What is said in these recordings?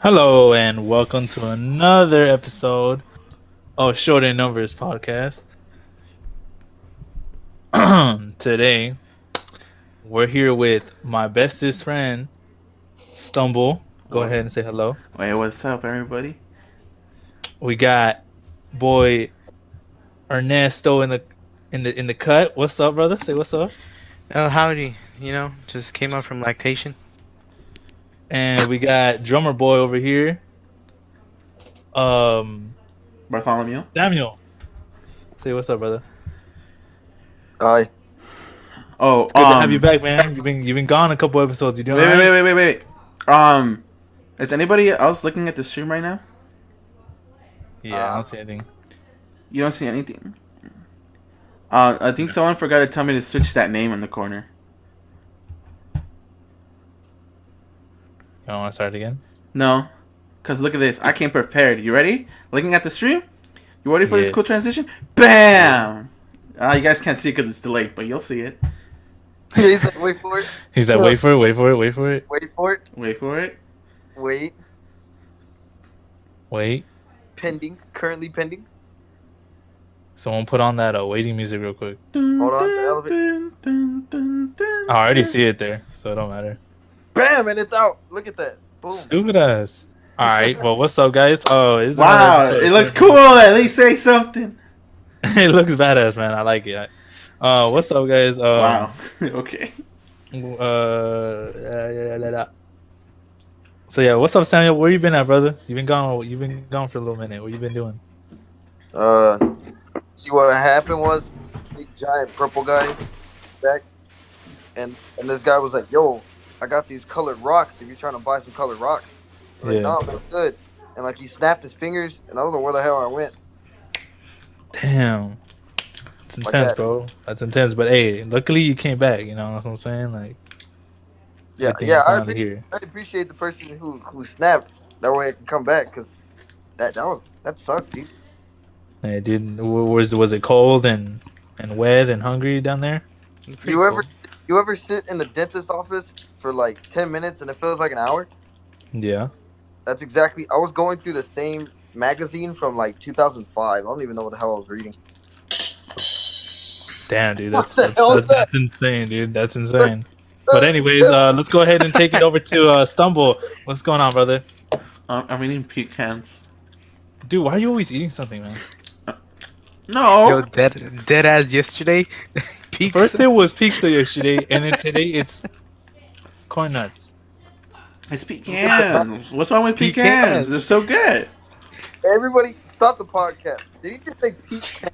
Hello and welcome to another episode of Short and Numbers podcast. Today we're here with my bestest friend, Stumble. Go ahead and say hello. Wait, what's up, everybody? We got boy Ernesto in the cut. What's up, brother? Say what's up. Oh, howdy. Just came up from lactation. And we got drummer boy over here. Bartholomew. Samuel. Say what's up, brother. Hi. Oh, It's good to have you back, man. You've been gone a couple episodes. You doing wait, alright? wait. Is anybody else looking at the stream right now? Yeah, I don't see anything. You don't see anything. I think someone forgot to tell me to switch that name in the corner. You want to start again? No, cause look at this. I came prepared. You ready? Looking at the stream. You ready for this cool transition? Bam! You guys can't see it because it's delayed, but you'll see it. He's like, wait for it. He's like, wait for it. Wait for it. Wait for it. Wait. Pending. Currently pending. Someone put on that waiting music real quick. Hold on. The elevator. I already see it there, so it don't matter. Bam! And it's out. Look at that. Boom. Stupid ass. Alright, well, what's up, guys? Oh, it's Wow, it looks cool. At least say something. It looks badass, man. I like it. What's up, guys? Wow. Okay. So yeah, what's up, Samuel? Where you been at, brother? You've been gone for a little minute. What you been doing? See what happened was, big giant purple guy back, and this guy was like, "Yo, I got these colored rocks. If you're trying to buy some colored rocks." I was like, "No, man, good." And like he snapped his fingers, and I don't know where the hell I went. Damn. It's intense, bro. That's intense. But hey, luckily you came back. You know what I'm saying? Like, Yeah. I appreciate the person who snapped. That way I can come back, because that sucked, dude. Hey, dude, was it cold and wet and hungry down there? You ever sit in the dentist's office for like 10 minutes and it feels like an hour? Yeah. That's exactly. I was going through the same magazine from like 2005. I don't even know what the hell I was reading. Damn, dude, that's insane, dude. That's insane. But anyways, let's go ahead and take it over to Stumble. What's going on, brother? I'm eating pecans. Dude, why are you always eating something, man? No. Yo, dead as yesterday. Pizza. First it was pizza yesterday, and then today it's corn nuts. It's pecans. What's wrong with pecans? They're so good. Everybody, stop the podcast. Did he just say pecan?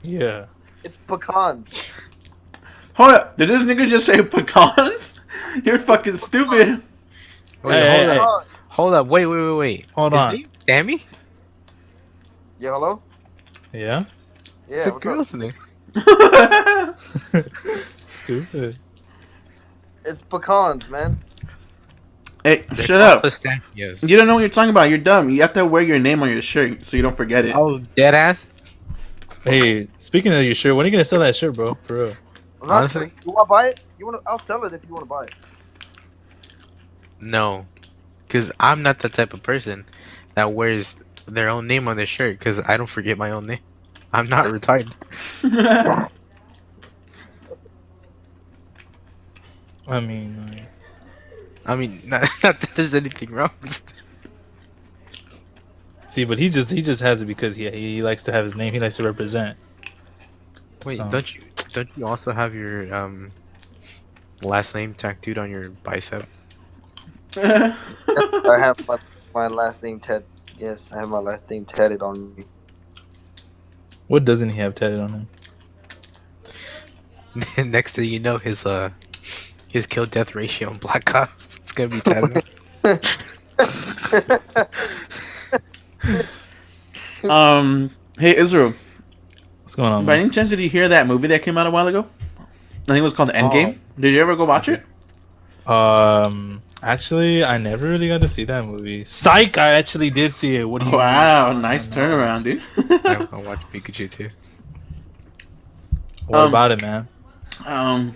Yeah. It's pecans. Hold up. Did this nigga just say pecans? You're fucking stupid. Wait, Hey. hold up. Wait. Hold His on. name? Sammy? Yeah, hello? Yeah? Yeah, It's a what's girl's up? name. Stupid. It's pecans, man. Hey, shut up. Yes. You don't know what you're talking about. You're dumb. You have to wear your name on your shirt so you don't forget it. Oh, dead ass? Hey, speaking of your shirt, when are you gonna sell that shirt, bro? For real. Honestly? You want to buy it? I'll sell it if you want to buy it. No. Because I'm not the type of person that wears their own name on their shirt because I don't forget my own name. I'm not retarded. I mean, not that there's anything wrong with it. see, but he just has it because he likes to have his name. He likes to represent. Wait, So. don't you also have your last name tattooed on your bicep? I have my last name Ted. Yes, I have my last name tatted on me. What doesn't he have tatted on him? Next thing you know, his kill death ratio on Black Ops, it's gonna be tatted. Hey Israel. What's going on, By man? any chance, did you hear that movie that came out a while ago? I think it was called Endgame. Did you ever go watch it? Actually, I never really got to see that movie. Psych! I actually did see it. What do you? Wow, nice turnaround, dude. I watch Pikachu too. What about it, man?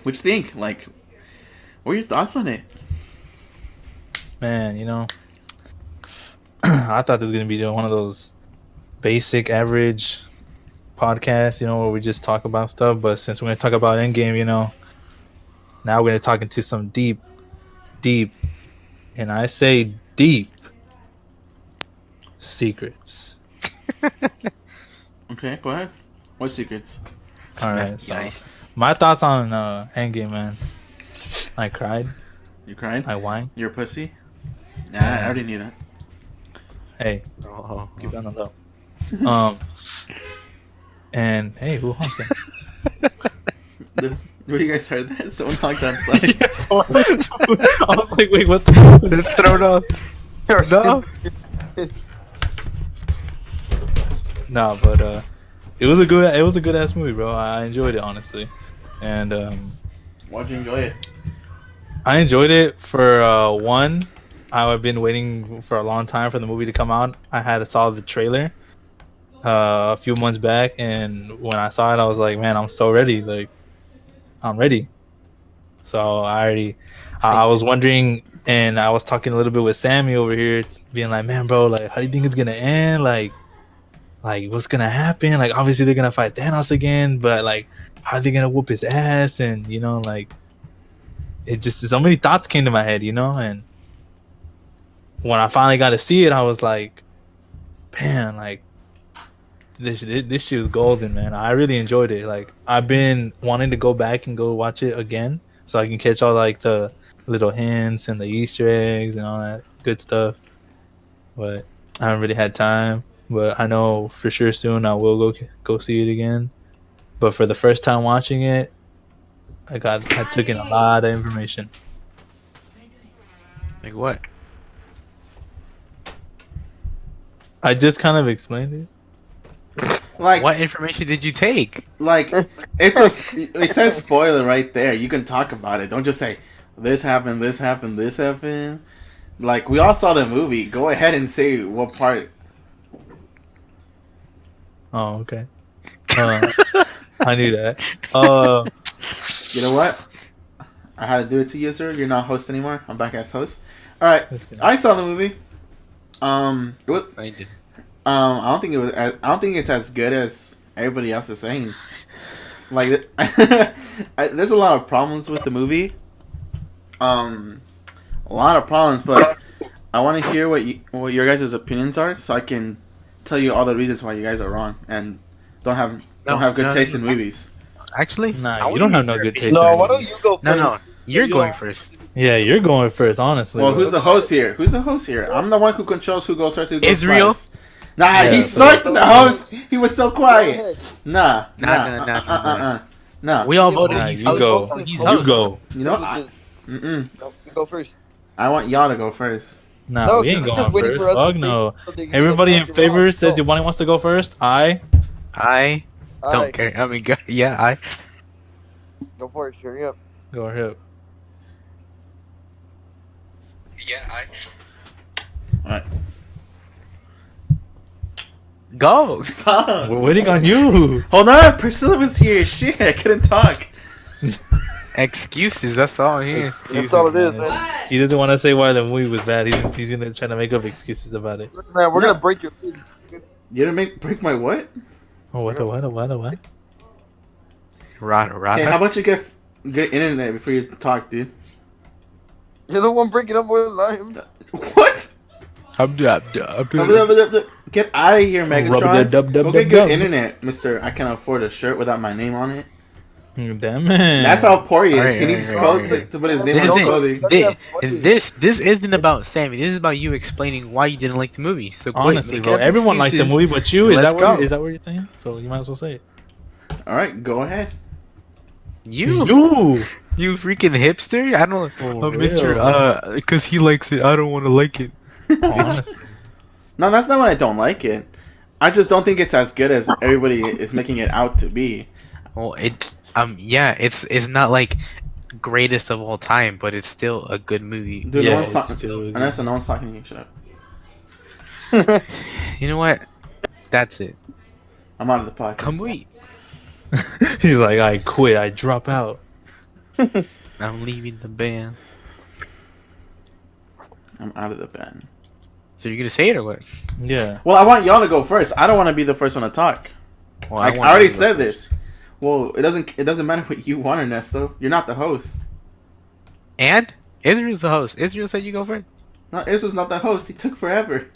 What you think? Like, what are your thoughts on it? man, you know, I thought this was gonna be one of those basic, average podcasts, you know, where we just talk about stuff. But since we're gonna talk about Endgame, you know, now we're gonna talk into some deep, deep, and I say deep secrets. Okay, go ahead. What secrets? All right, so my thoughts on Endgame, man. I cried. You cried? I whined. You're a pussy? Nah, I already knew that. Hey, keep it on the low. And hey, who honked? Where you guys heard that? Someone honked outside. I was like, wait, what the? It's thrown off. No. No, but it was a good ass movie, bro. I enjoyed it honestly, and Why'd you enjoy it? I enjoyed it for one. I've been waiting for a long time for the movie to come out. I saw the trailer a few months back, and when I saw it, I was like, man, I'm so ready. Like, I'm ready. So I was wondering, and I was talking a little bit with Sammy over here, being like, man, bro, like, how do you think it's gonna end? Like what's gonna happen? Like, obviously they're gonna fight Thanos again, but like, how are they gonna whoop his ass? And you know, like, it just so many thoughts came to my head, you know. And when I finally got to see it, I was like, man, like, this shit was golden, man. I really enjoyed it. Like, I've been wanting to go back and go watch it again, so I can catch all like the little hints and the Easter eggs and all that good stuff. But I haven't really had time. But I know for sure soon I will go see it again. But for the first time watching it, I took in a lot of information. Like what? I just kind of explained it. Like, What information did you take? like it says spoiler right there. You can talk about it. Don't just say this happened, this happened, this happened. Like, we all saw the movie. Go ahead and say what part. Oh, okay. I knew that. You know what? I had to do it to you, sir. You're not host anymore. I'm back as host. All right. I saw the movie. What? I did. I don't think it was. I don't think it's as good as everybody else is saying. Like, there's a lot of problems with the movie. A lot of problems, but I want to hear what your guys' opinions are, so I can tell you all the reasons why you guys are wrong and don't have good taste in movies. Actually, nah, you don't have no good taste. No, why don't you go first? No, you're going first. Yeah, you're going first, honestly. Well, bro. who's the host here? I'm the one who controls who goes first, who goes Israel? last. Nah, Yeah, he sucked the host. He was so quiet. Nah. We all voted. Nah, He's you host. go. He's You host. go. You know, No, you go first. I want y'all to go first. Nah, No, we ain't 'cause going just waiting first. for us to Fuck say no. something, Everybody in you're favor wrong. says Go. Giovanni wants to go first. I I don't Alright, care. I mean, yeah, I. go for it. Hurry up. go ahead. Yeah, I. Alright. Go. We're waiting on you. Hold on, Priscilla was here. Shit, I couldn't talk. Excuses. That's all here. Excuses, That's all it is, man. man. He doesn't want to say why the movie was bad. He's gonna try to make up excuses about it. Look, man, we're gonna break your legs. You didn't break my what? Oh, what? Right. Hey, how about you get internet before you talk, dude? You're the one breaking up with Lime. What? I'm Get out of here, Megatron. Rub-a-dub-dub-dub-dub. Go get good internet, Mister. I can't afford a shirt without my name on it. Damn man. That's how poor he is. Alright, he needs alright, code to put his name This on his isn't, clothing. this isn't about Sammy. This is about you explaining why you didn't like the movie. So quit Honestly, making bro, up everyone liked the excuses. movie, but you. Is Let's that go. what you're saying? So you might as well say it. All right, go ahead. You freaking hipster. I don't. For Mr. Because he likes it. I don't want to like it. Honestly. No, that's not why I don't like it. I just don't think it's as good as everybody is making it out to be. Well, it's not like greatest of all time, but it's still a good movie. Dude, Yeah, no one's it's talking. still good. Unless no one's talking to you, shut up. You know what? That's it. I'm out of the podcast. Come wait. He's like, I quit. I drop out. I'm leaving the band. I'm out of the band. So you're gonna say it or what? Yeah. Well, I want y'all to go first. I don't want to be the first one to talk. Well, Like, want I you already to go said first. this. Well, it doesn't matter what you want, Ernesto. You're not the host. And Israel's the host. Israel said you go first. No, Israel's not the host. He took forever.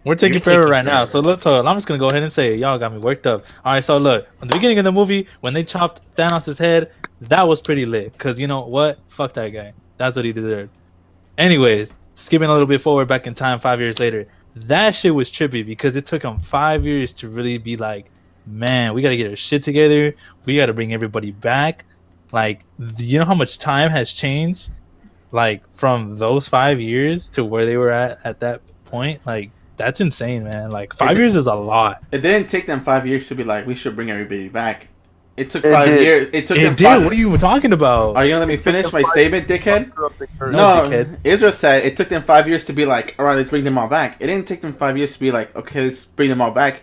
We're You're taking forever taking right now, so forever. let's. I'm just gonna go ahead and say it. Y'all got me worked up. All right, so look, at the beginning of the movie, when they chopped Thanos' head, that was pretty lit. Cause you know what? Fuck that guy. That's what he deserved. Anyways, skipping a little bit forward back in time, 5 years later, that shit was trippy because it took him 5 years to really be like, man, we gotta get our shit together. We gotta bring everybody back. Like, you know how much time has changed, like from those 5 years to where they were at that point. Like, that's insane, man. Like, It, 5 years is a lot. it didn't take them 5 years to be like, we should bring everybody back. It took It five did. years. It took them It did. five. What are you even talking Are about? you gonna let me It took them finish my 5 years statement, to dickhead? muster up the courage. No, No, dickhead. Israel said it took them 5 years to be like, all right, let's bring them all back. It didn't take them 5 years to be like, okay, let's bring them all back.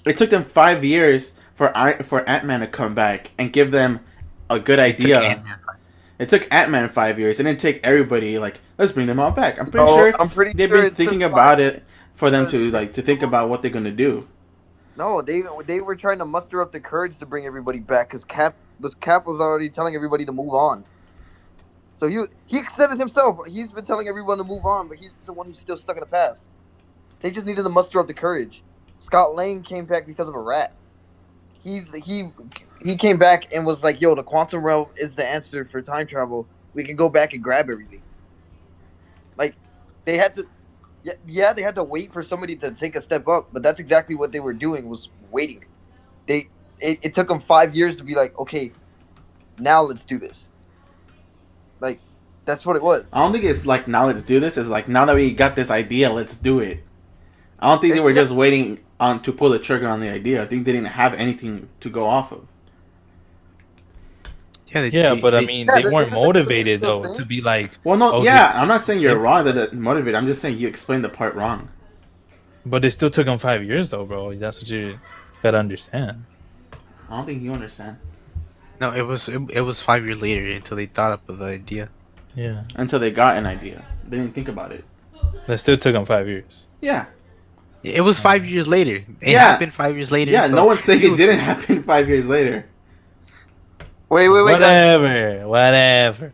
It took them 5 years for Ant-Man to come back and give them a good It took idea. Ant-Man. It took Ant-Man 5 years. It didn't take everybody like, let's bring them all back. I'm pretty No, sure I'm pretty they've sure been it took thinking 5 about it for them because to think about what they're gonna do. no, they were trying to muster up the courage to bring everybody back because Cap was already telling everybody to move on. So he said it himself. He's been telling everyone to move on, but he's the one who's still stuck in the past. They just needed to muster up the courage. Scott Lang came back because of a rat. He came back and was like, "Yo, the quantum realm is the answer for time travel. We can go back and grab everything." Like they had to, yeah, they had to wait for somebody to take a step up, but that's exactly what they were doing was waiting. It took them 5 years to be like, okay, now let's do this. Like that's what it was. I don't think it's like now let's do this. It's like now that we got this idea, let's do it. I don't think they were Yeah, just waiting on to pull the trigger on the idea. I think they didn't have anything to go off of. Yeah, Yeah, but I mean, yeah. they weren't Isn't that what they motivated still though saying? to be like, Well, no, okay, yeah, I'm not saying you're they, wrong that it motivated. I'm just saying you explained the part wrong. but it still took them 5 years though, bro. That's what you gotta understand. I don't think you understand no, it was 5 years later until they thought up of the idea. Yeah, until they got an idea. They didn't think about it. that still took them 5 years. Yeah, It was 5 years later. It Yeah. happened 5 years later. yeah. So No one's saying he it was- didn't happen 5 years later. Wait, guys. Whatever.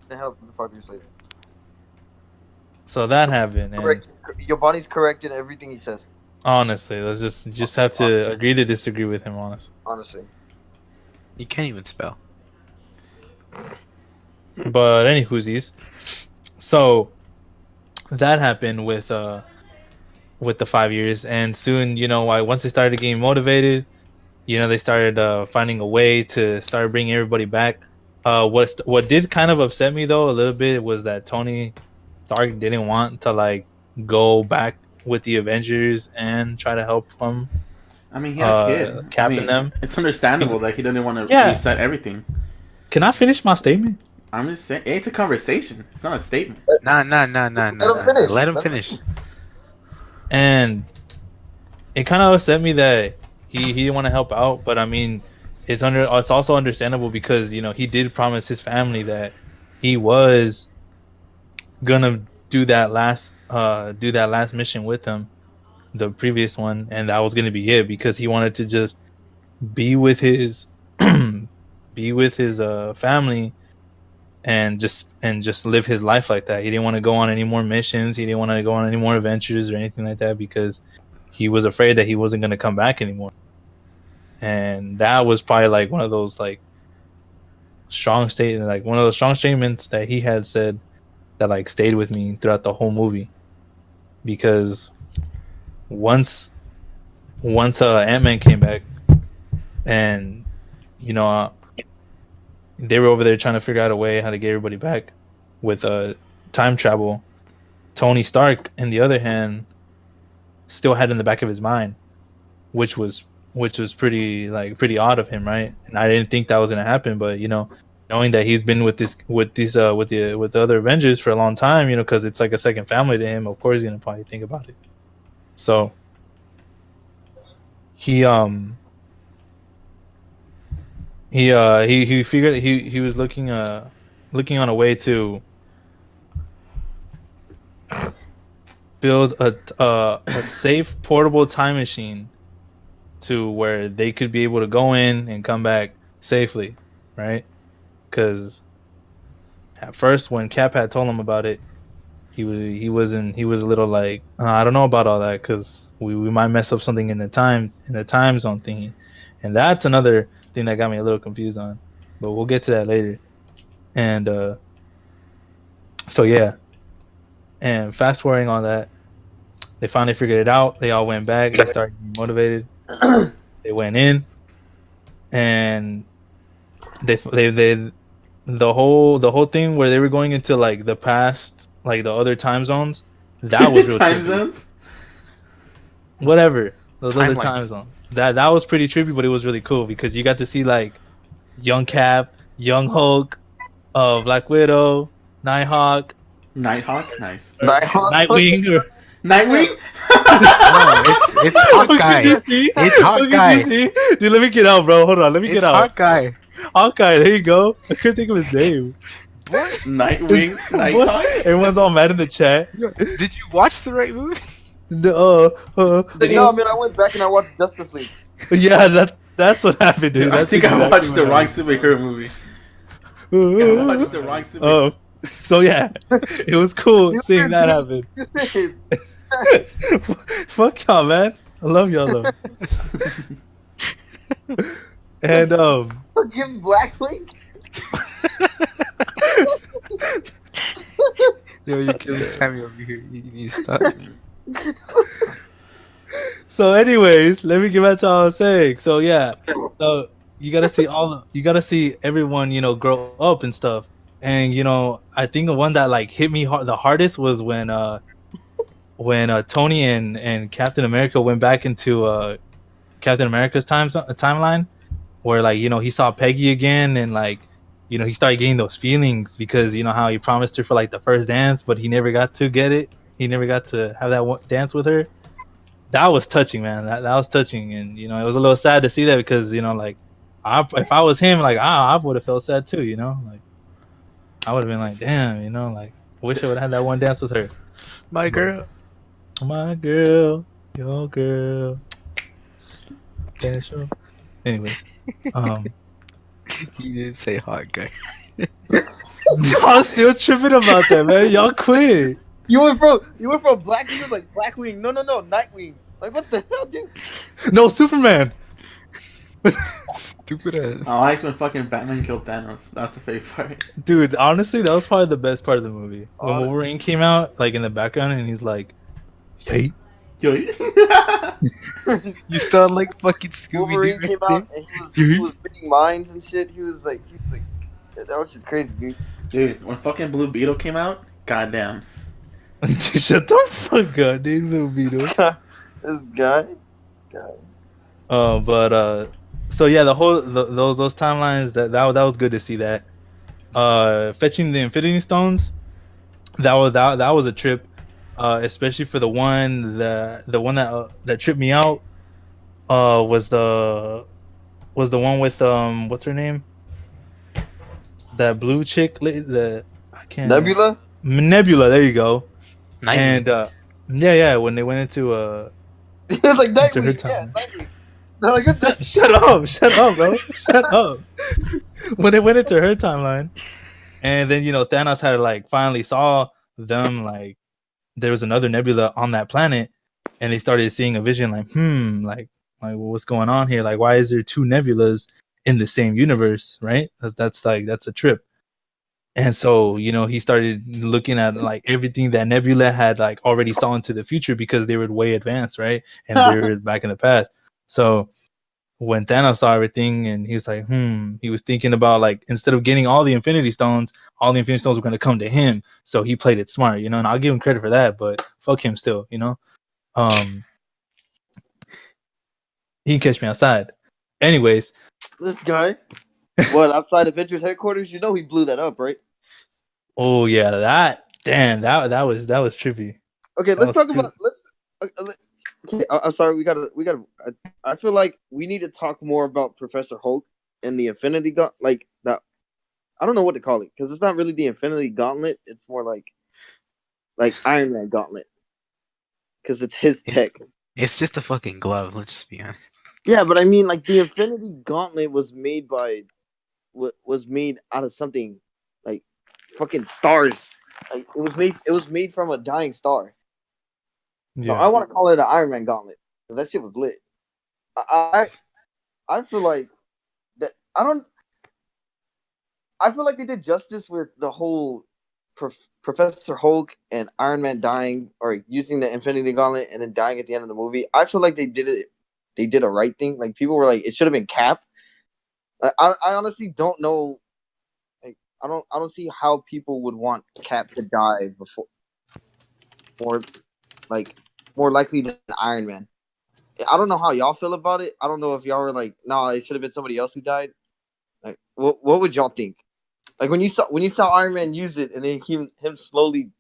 The hell, 5 years later. So that happened, and Correct. Yobani's correct in everything he says. honestly, let's just have to agree to disagree with him, honestly. Honestly. You can't even spell. But any whoosies, so that happened with the 5 years, and soon, you know, once they started getting motivated, you know, they started finding a way to start bringing everybody back. What did kind of upset me though a little bit was that Tony Stark didn't want to like go back with the Avengers and try to help them, I mean, he had a kid. I Cap and mean, them. it's understandable that he didn't want to Yeah. reset everything. Can I finish my statement? I'm just saying, it's a conversation. It's not a statement. Nah. Let him finish. Let him finish. And it kind of upset me that he didn't want to help out, but I mean, it's also understandable because you know he did promise his family that he was gonna do that last mission with them, the previous one, and that was gonna be it because he wanted to just be with his be with his family and just live his life like that. He didn't want to go on any more missions. He didn't want to go on any more adventures or anything like that because he was afraid that he wasn't going to come back anymore. And that was probably like one of those like one of those strong statements that he had said that like stayed with me throughout the whole movie. Because once Ant-Man came back and you know they were over there trying to figure out a way how to get everybody back with time travel, Tony Stark, on the other hand, still had in the back of his mind, which was pretty odd of him, right? And I didn't think that was gonna happen, but you know, knowing that he's been with the other Avengers for a long time, you know, because it's like a second family to him, of course he's gonna probably think about it. So he figured he was looking on a way to build a safe portable time machine to where they could be able to go in and come back safely, right? Because at first, when Cap had told him about it, he was a little like, I don't know about all that because we might mess up something in the time zone thingy, and that's another thing that got me a little confused on. But we'll get to that later. And so yeah, and fast forwarding on that, they finally figured it out. They all went back. They started getting motivated. They went in, and they the whole thing where they were going into like the past, like the other time zones. That was real Time trippy. zones. Whatever those other time Timelines. zones. That was pretty trippy, but it was really cool because you got to see like young Cap, young Hulk, Black Widow, Nighthawk, Nighthawk. Nice. or Nighthawk Nightwing, or Nightwing. No, it's could Hawkeye. you see? It's Could you Hawkeye. see? Dude, let me get out, bro. Hold on, let me get It's out. Hawkeye. Hawkeye, there you go. I couldn't think of his name. What? Nightwing. What? Nighthawk. Everyone's all mad in the chat. Did you watch the right movie? The, Did he- No, man, I went back and I watched Justice League. yeah, that's what happened, dude. Dude, I That's think I exactly watched the what wrong happened. superhero movie. I watched the wrong superhero. So yeah, it was cool seeing that happen. Fuck y'all, man. I love y'all though. And Fucking Blackwing. Yo, you're killing Sammy over here. You need to stop. so anyways, let me get back to what I was saying. So yeah, so you gotta see you gotta see everyone, grow up and stuff. And I think the one that like hit me the hardest was when Tony and Captain America went back into Captain America's timeline, where like he saw Peggy again, and like he started getting those feelings because how he promised her for like the first dance, but he never got to get it. He never got to have that dance with her. That was touching, man. That was touching, and it was a little sad to see that because like if I was him, like I would have felt sad too. Like I would have been like, damn, like I wish I would have had that one dance with her. My But girl. my girl, your girl. Special. Anyways, He didn't say Hawkeye. y'all still tripping about that, man. Y'all quit. You went from Blackwing to like Blackwing. No, Nightwing. Like what the hell, dude? No, Superman. Stupid ass. I liked when fucking Batman killed Thanos. That's the favorite part. Dude, honestly, that was probably the best part of the movie. When Honestly. Wolverine came out, like in the background, and he's like, "Hey." Yo. You sound like fucking Scooby Wolverine Doo came right out there. and he was reading minds and shit. He was like, that was just crazy, dude. Dude, when fucking Blue Beetle came out, goddamn. Shut the fuck up, dude, little Beetle. This guy. So yeah, the whole those timelines that was good to see that. Fetching the Infinity Stones, that was a trip. Especially for the one that tripped me out. Was the one with what's her name? That blue chick, I can't. Nebula. Nebula, there you go. Nightwing. And yeah, when they went into He was like into her Nightwing. Yeah, timeline. Nightwing. They're like, what the- Shut up, bro. Shut up. When they went into her timeline, and then Thanos had like finally saw them, like there was another nebula on that planet, and they started seeing a vision like like what's going on here? Like why is there two nebulas in the same universe, right? That's a trip. And so he started looking at like everything that Nebula had like already saw into the future because they were way advanced, right? And they were back in the past. So when Thanos saw everything and he was like, he was thinking about like instead of getting all the Infinity Stones, all the Infinity Stones were going to come to him. So he played it smart, and I'll give him credit for that, but fuck him still, he can catch me outside. Anyways, this guy. What, outside Avengers headquarters? You know he blew that up, right? oh yeah, that was trippy. Okay, That let's was talk stupid. about okay, I'm sorry. We gotta. I feel like we need to talk more about Professor Hulk and the Infinity Gauntlet. Like that. I don't know what to call it because it's not really the Infinity Gauntlet. It's more like Iron Man Gauntlet. because it's his It's, tech. it's just a fucking glove. Let's just be honest. Yeah, but I mean, like the Infinity Gauntlet was made by was made out of something like fucking stars. Like it was made from a dying star. So I Yeah. want to call it an Iron Man Gauntlet because that shit was lit. I I feel like that I don't. I feel like they did justice with the whole Professor Hulk and Iron Man dying or using the Infinity Gauntlet and then dying at the end of the movie. I feel like they did it. They did a right thing. Like people were like, it should have been Cap. I honestly don't know. Like I don't see how people would want Cap to die before more like more likely than Iron Man. I don't know how y'all feel about it. I don't know if y'all were like, no, it should have been somebody else who died. Like, what would y'all think? Like when you saw Iron Man use it and then him slowly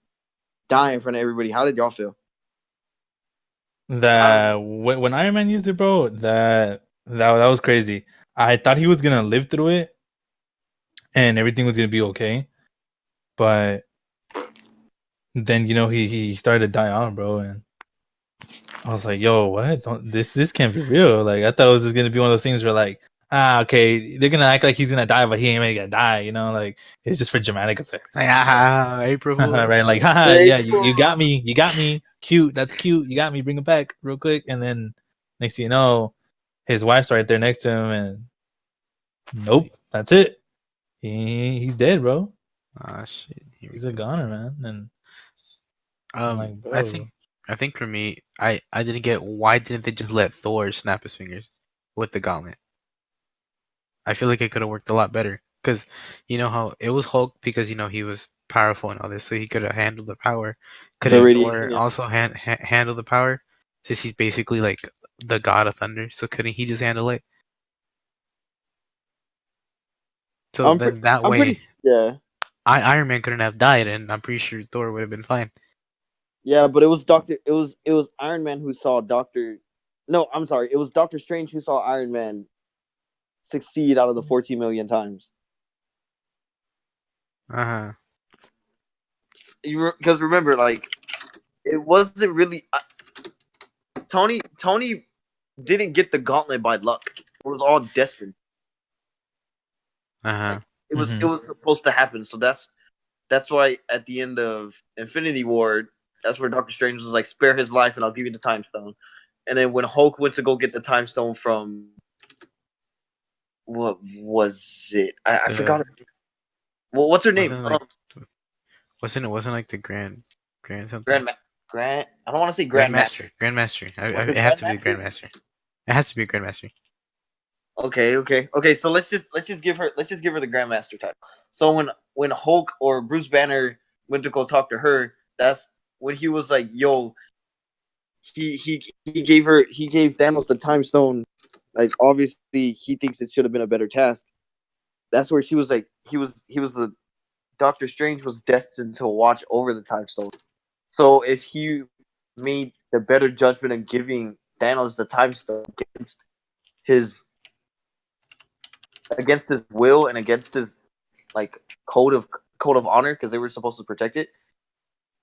die in front of everybody, how did y'all feel? That when Iron Man used it, bro, that was crazy. I thought he was gonna live through it and everything was gonna be okay, but then he started to die off, bro, and I was like, yo, what? Don't, this can't be real. Like I thought it was just gonna be one of those things where like, okay, they're gonna act like he's gonna die, but he ain't really gonna die, like it's just for dramatic effects. Like, ah, April Fool. Right? Like, haha, Hey, yeah, you got me, cute, that's cute, you got me, bring it back real quick, and then next thing you know, his wife's right there next to him, and nope, that's it. He's dead, bro. Ah, shit. Here we He's a go. goner, man. And I'm like, I bro, think for me, I didn't get why didn't they just let Thor snap his fingers with the gauntlet? I feel like it could have worked a lot better because you know how it was Hulk because he was powerful and all this, so he could have handled the power. the Couldn't yeah. radiation. Thor Yeah. also handle the power since he's basically like the god of thunder? So couldn't he just handle it? So then that I'm way, pretty. Yeah. Iron Man couldn't have died, and I'm pretty sure Thor would have been fine. Yeah, but it was Doctor. It was Iron Man who saw Doctor. No, I'm sorry. It was Doctor Strange who saw Iron Man succeed out of the 14 million times. Uh huh. Because remember, like it wasn't really Tony didn't get the gauntlet by luck. It was all destined. Uh Like huh. it Hmm. was supposed to happen. So that's why at the end of Infinity War, that's where Doctor Strange was like, "Spare his life, and I'll give you the Time Stone." And then when Hulk went to go get the Time Stone from what was it? I forgot. The Well, what's her name? wasn't like wasn't like the grand something. Grand. I don't want to say Grandmaster. Grandmaster. Was It it has to be the Grandmaster? Grandmaster. It has to be a Grandmaster. Okay. So let's just give her the Grandmaster title. So when Hulk or Bruce Banner went to go talk to her, that's when he was like, "Yo," he gave Thanos the Time Stone. Like obviously he thinks it should have been a better task. That's where she was like, he was the Doctor Strange was destined to watch over the Time Stone. So if he made the better judgment of giving Thanos the Time Stone his against his will and against his like code of honor because they were supposed to protect it.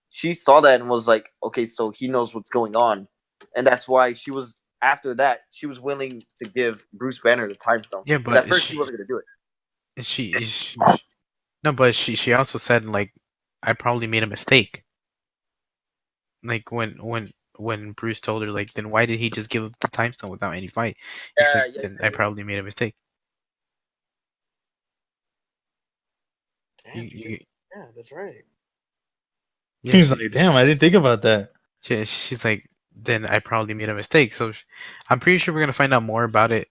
She saw that and was like, okay, so he knows what's going on, and that's why she was after that she was willing to give Bruce Banner the Time Stone. Yeah, But but at first she wasn't gonna do it. no, but she also said like I probably made a mistake. Like when Bruce told her like then why did he just give up the time stone without any fight? He says then I Yeah. probably made a mistake. Damn, you did. You Yeah, that's right. yeah He's like, damn, I didn't think about that. she's like then I probably made a mistake. So I'm pretty sure we're gonna find out more about it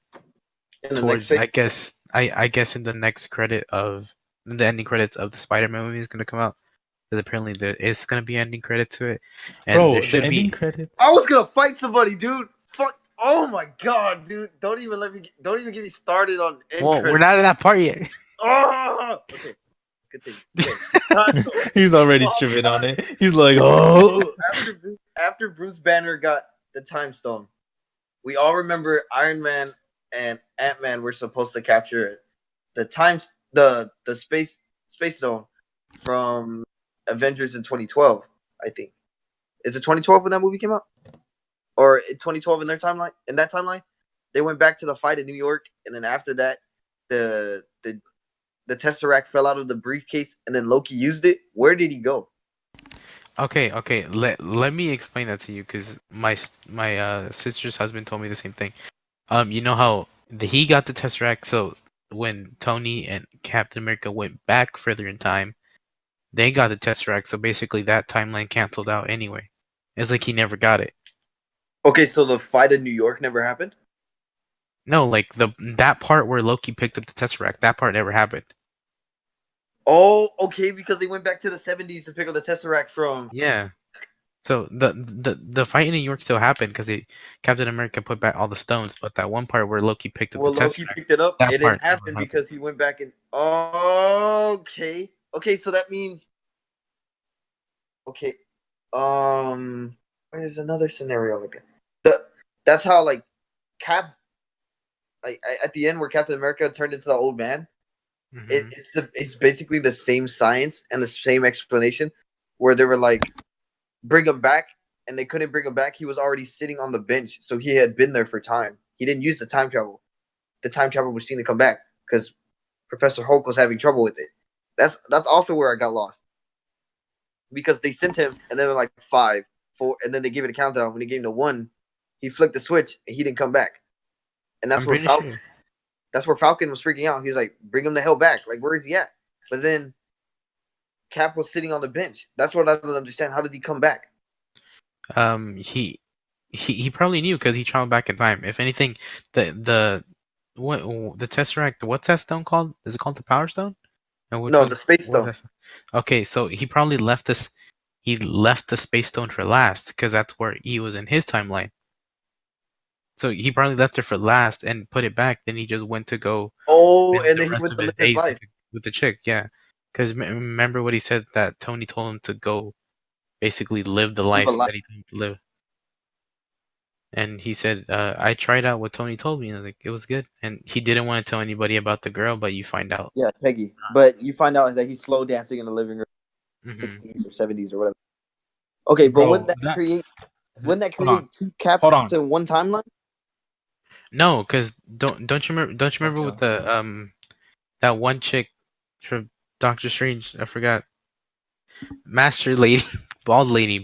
In the next towards phase. I guess in the next the ending credits of the Spider-Man movie is gonna come out. Because apparently there is gonna be ending credit to it, and there Bro, the should ending be. I credits. was gonna fight somebody, dude. Fuck. Oh my god, dude. Don't even get me started on end Well, we're credits. not at that part yet. Oh, okay. Let's continue. Okay. So, He's already oh tripping on god. it. He's like, oh. After Bruce Banner got the Time Stone, we all remember Iron Man and Ant Man were supposed to capture the the space stone from Avengers in 2012, I think. Is it 2012 when that movie came out, or 2012 in their timeline? In that timeline, they went back to the fight in New York, and then after that, the the the Tesseract fell out of the briefcase, and then Loki used it. Where did he go? Okay. Let me explain that to you, because my sister's husband told me the same thing. You know how he got the Tesseract, so when Tony and Captain America went back further in time, they got the Tesseract, so basically that timeline canceled out anyway. It's like he never got it. Okay, so the fight in New York never happened. No, like that part where Loki picked up the Tesseract, that part never happened. Oh, okay, because they went back to the 70s to pick up the Tesseract from. Yeah. So the fight in New York still happened because Captain America put back all the stones, but that one part where Loki picked up the Well, Loki Tesseract, picked it up. that It didn't part never happen happened. because he went back and. Okay. Okay, so that means. Okay. There's another scenario like that. That's how like Cap like at the end where Captain America turned into the old man. Hmm. It's basically the same science and the same explanation where they were like bring him back and they couldn't bring him back. He was already sitting on the bench, so he had been there for time. He didn't use the time travel machine to come back because Professor Hulk was having trouble with it. That's also where I got lost because they sent him and then like 5, 4, and then they gave it a countdown. When he gave him the 1, he flicked the switch and he didn't come back. And I'm pretty sure. That's where Falcon was freaking out. He's like, "Bring him the hell back! Like, where is he at?" But then Cap was sitting on the bench. That's what I don't understand. How did he come back? He probably knew because he traveled back in time. If anything, the what the Tesseract, what's that stone called? Is it called the Power Stone? And which No, one? the Space What's Stone. that? Okay, so he probably left this. He left the Space Stone for last because that's where he was in his timeline. So he probably left it for last and put it back. Then he just went to go Oh, spend and the then he rest went of to his live his days with life. the chick. Yeah, because remember what he said that Tony told him to go basically live the Live a life life. that he told him to live. And he said, I tried out what Tony told me, and like it was good. And he didn't want to tell anybody about the girl, but you find out. Yeah, Peggy. But you find out that he's slow dancing in the living room, Hmm. 60s or 70s or whatever. Okay, but Bro, that wouldn't that hold on, create two hold caps on. in one timeline? No, because don't you remember with the that one chick from Doctor Strange? I forgot. Master Lady, bald lady.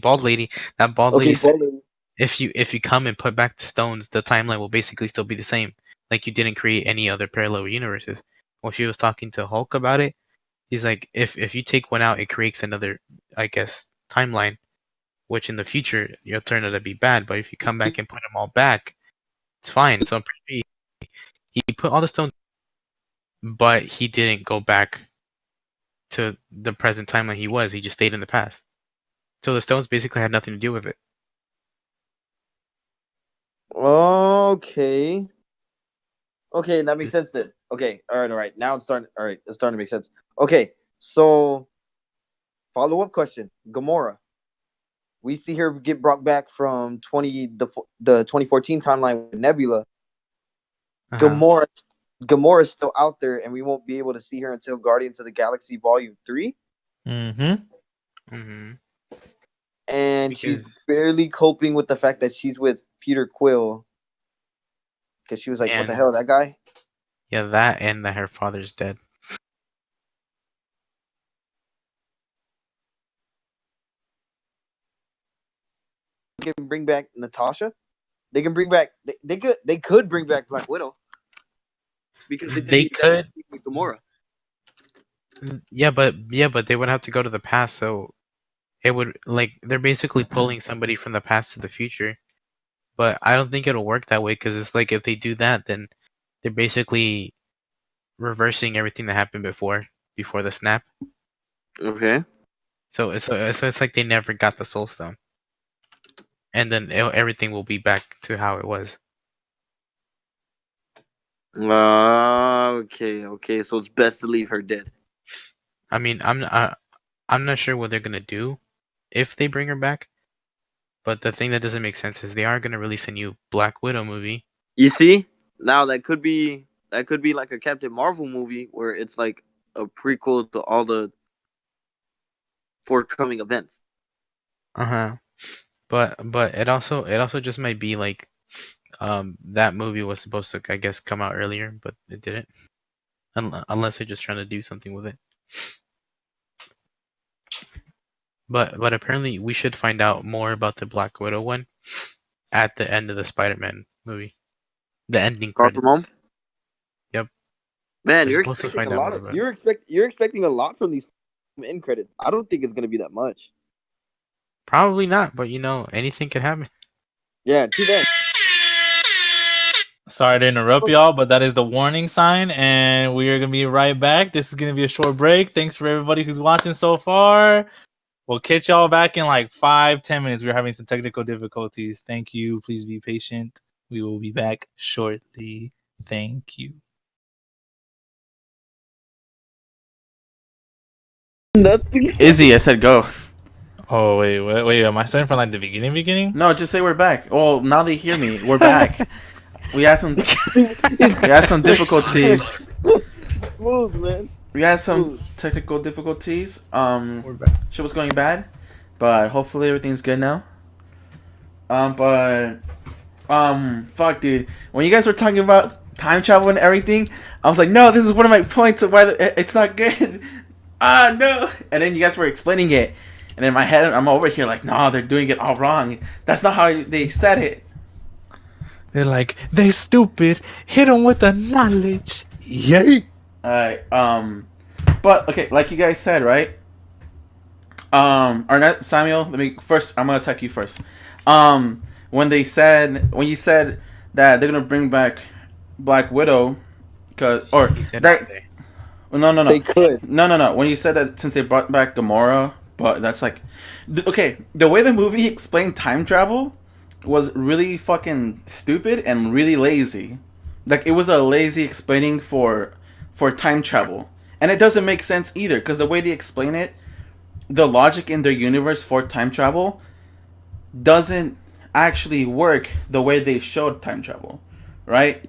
That bald lady Okay, said, bowling. if you come and put back the stones, the timeline will basically still be the same. Like you didn't create any other parallel universes. When she was talking to Hulk about it, he's like, if you take one out, it creates another, I guess, timeline, which in the future you'll turn out to be bad. But if you come back and put them all back, it's fine. So I'm pretty sure he put all the stones, but he didn't go back to the present timeline he was. He just stayed in the past. So the stones basically had nothing to do with it. Okay. Okay, that makes sense then. Okay, all right. Now it's starting. All right, it's starting to make sense. Okay, so follow up question: Gamora. We see her get brought back from 2014 timeline with Nebula. Uh-huh. Gamora Gamora's still out there, and we won't be able to see her until Guardians of the Galaxy Volume 3. Mm-hmm. Hmm. And she's Because barely coping with the fact that she's with Peter Quill because she was like, "What the and hell, that guy?" yeah, that and that her father's dead. They can bring back Natasha. They can bring back. They could bring back Black Widow because they did the They exact could, same thing with Gamora. yeah, but they would have to go to the past, so it would like they're basically pulling somebody from the past to the future. But I don't think it'll work that way because it's like if they do that, then they're basically reversing everything that happened before the snap. Okay. So it's like they never got the Soul Stone, and then everything will be back to how it was. Okay. Okay. So it's best to leave her dead. I mean, I'm not sure what they're gonna do if they bring her back. But the thing that doesn't make sense is they are gonna release a new Black Widow movie. You see, now that could be like a Captain Marvel movie where it's like a prequel to all the forthcoming events. Uh huh. But it also just might be like that movie was supposed to, I guess, come out earlier, but it didn't. Unless they're just trying to do something with it. But apparently we should find out more about the Black Widow one at the end of the Spider-Man movie. The ending Far from home. credits. Yep. Man, We're you're supposed to expecting a find out lot more of about it. you're expecting a lot from these end credits. I don't think it's gonna be that much. Probably not, but anything could happen. Yeah, too bad. Sorry to interrupt y'all, but that is the warning sign, and we are gonna be right back. This is gonna be a short break. Thanks for everybody who's watching so far. We'll catch y'all back in like 5-10 minutes. We're having some technical difficulties. Thank you. Please be patient. We will be back shortly. Thank you. Nothing. Izzy, I said go. Oh wait. Am I starting from like the beginning? No, just say we're back. Oh, now they hear me. We're back. We had some difficulties. Smooth, man. We had some technical difficulties. We're back. Shit was going bad, but hopefully everything's good now. Fuck, dude. When you guys were talking about time travel and everything, I was like, no, this is one of my points of why it's not good. No. And then you guys were explaining it, and in my head, I'm over here like, no, they're doing it all wrong. That's not how they said it. They're like, they stupid. Hit them with the knowledge. Yay. Alright, but okay, like you guys said, right? Arnett, Samuel, I'm gonna attack you first. When you said that they're gonna bring back Black Widow, no. They could. No. When you said that since they brought back Gamora, but that's like, okay, the way the movie explained time travel was really fucking stupid and really lazy. Like, it was a lazy explaining for time travel, and it doesn't make sense either because the way they explain it, the logic in their universe for time travel doesn't actually work the way they showed time travel, right?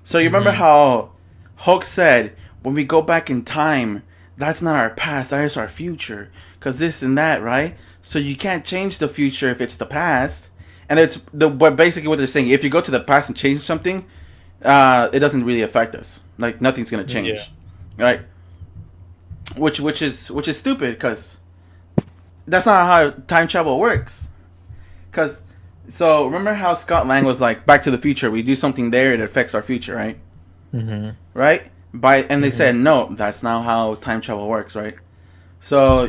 So you remember how Hulk said, when we go back in time, that's not our past, that is our future, because this and that, right? So you can't change the future if it's the past. And but basically what they're saying, if you go to the past and change something, it doesn't really affect us. Like, nothing's gonna change, right? Which is stupid, because that's not how time travel works. So remember how Scott Lang was like, Back to the Future, we do something there, it affects our future, right? Mm-hmm. Right? They said no, that's not how time travel works, right? So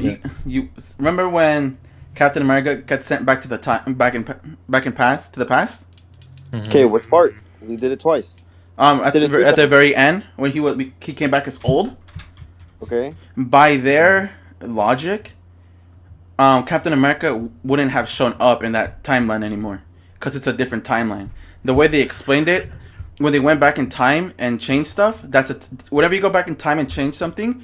you remember when Captain America got sent back to the time, back in past to the past? Okay, which part? We did it twice. At the very end, when he came back as old. Okay. By their logic, Captain America wouldn't have shown up in that timeline anymore, because it's a different timeline. The way they explained it, when they went back in time and changed stuff, whenever you go back in time and change something,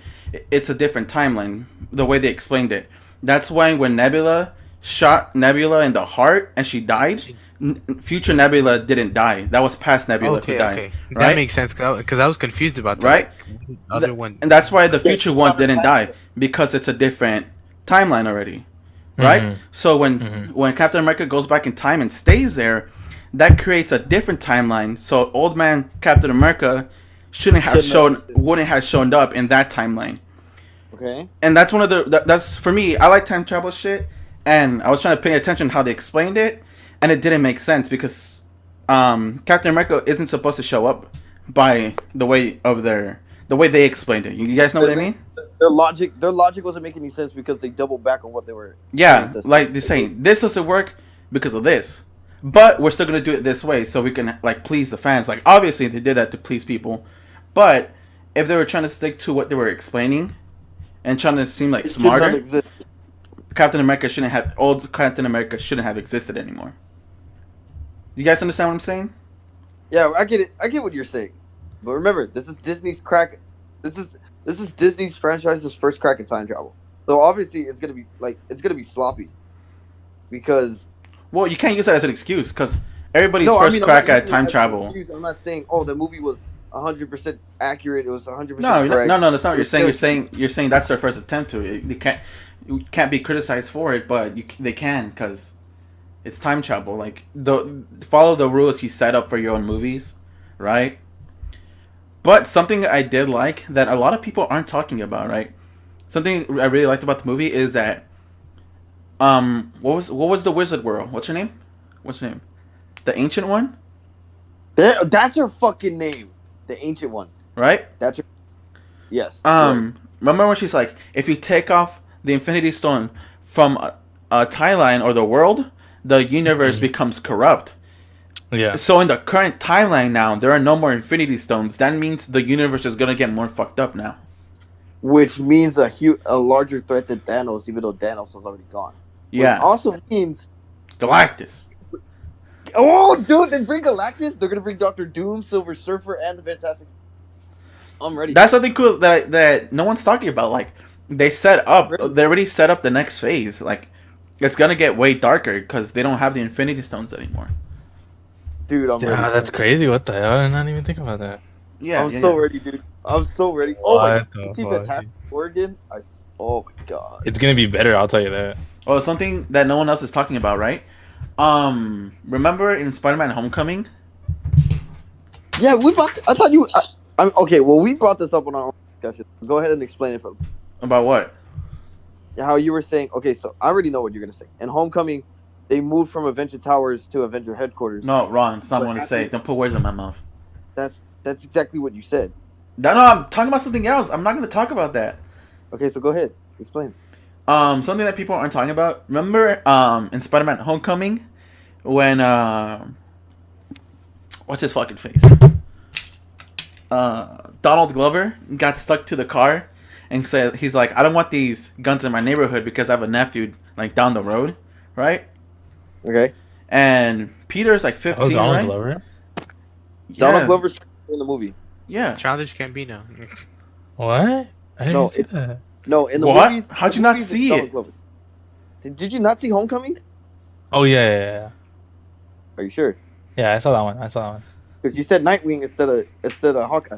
it's a different timeline. The way they explained it. That's why when Nebula shot Nebula in the heart and she died, future Nebula didn't die. That was past Nebula who died. Okay. Right? That makes sense, because I was confused about that. Right? Like, other one. And that's why the future one didn't die, because it's a different timeline already. Right? So when Captain America goes back in time and stays there, that creates a different timeline. So old man Captain America wouldn't have shown up in that timeline. Okay. And that's that's for me. I like time travel shit, and I was trying to pay attention to how they explained it, and it didn't make sense because Captain America isn't supposed to show up by the way they explained it. You guys know what I mean? Their logic wasn't making any sense because they doubled back on what they were. Yeah, like they're saying this doesn't work because of this, but we're still gonna do it this way so we can like please the fans. Like, obviously they did that to please people, but if they were trying to stick to what they were explaining and trying to seem like smarter, Captain America shouldn't have existed anymore. You guys understand what I'm saying? Yeah, I get it. I get what you're saying, but remember, this is Disney's crack. This is Disney's franchise's first crack at time travel. So obviously, it's gonna be sloppy, because. Well, you can't use that as an excuse because everybody's first crack at time travel. I'm not saying, the movie was 100% accurate. It was 100% no, correct. No, that's not what you're saying. You're saying that's their first attempt to it. You can't be criticized for it, but they can, because It's time travel. Like follow the rules he set up for your own movies, right? But something I did like that a lot of people aren't talking about, right? Something I really liked about the movie is that what was the wizard world? What's her name? What's her name? The ancient one, That's her fucking name. The ancient one. right? That's her. Yes. Right. Remember when she's like, if you take off the Infinity Stone from a timeline or the world, the universe Mhm. becomes corrupt. Yeah. So in the current timeline now, there are no more Infinity Stones. That means the universe is gonna get more fucked up now. Which means a larger threat to Thanos, even though Thanos is already gone. Which Yeah, also means, Galactus. oh, dude, they bring Galactus. They're gonna bring Doctor Doom, Silver Surfer, and the Fantastic. I'm ready. That's something cool that no one's talking about. Like they already set up the next phase. Like it's gonna get way darker because they don't have the Infinity Stones anymore. Dude, I'm ready. Yeah, that's crazy. What the hell? I did not even think about that. Yeah, I'm yeah, so yeah. ready, dude. I'm so ready. Oh my What god, the see fuck? Fantastic Four again? Oh my god. It's gonna be better. I'll tell you that. Oh, something that no one else is talking about, right? Remember in Spider-Man: Homecoming? Yeah, we brought. I thought you. I'm okay. Well, we brought this up on our own discussion. Go ahead and explain it for About what? how you were saying. Okay, so I already know what you're gonna say. In Homecoming, they moved from Avenger Towers to Avenger headquarters. No, Ron. It's not what But I want to say. after- Don't put words in my mouth. That's exactly what you said. No, no, I'm talking about something else. I'm not going to talk about that. Okay, so go ahead, explain. Something that people aren't talking about. Remember, in Spider-Man: Homecoming, when what's his fucking face? Donald Glover got stuck to the car, and said he's like, I don't want these guns in my neighborhood because I have a nephew like down the road, right? Okay, And Peter's like Oh, 15, Donald right? Glover. Donald Yes. Glover's in the movie. Yeah. Childish Gambino. What? I didn't No, see it's- that. No, in the What? movies. How'd the you not movies, it's see Donald it? Glover. Did you not see Homecoming? Oh yeah. Are you sure? Yeah, I saw that one. I saw that one. Because you said Nightwing instead of Hawkeye.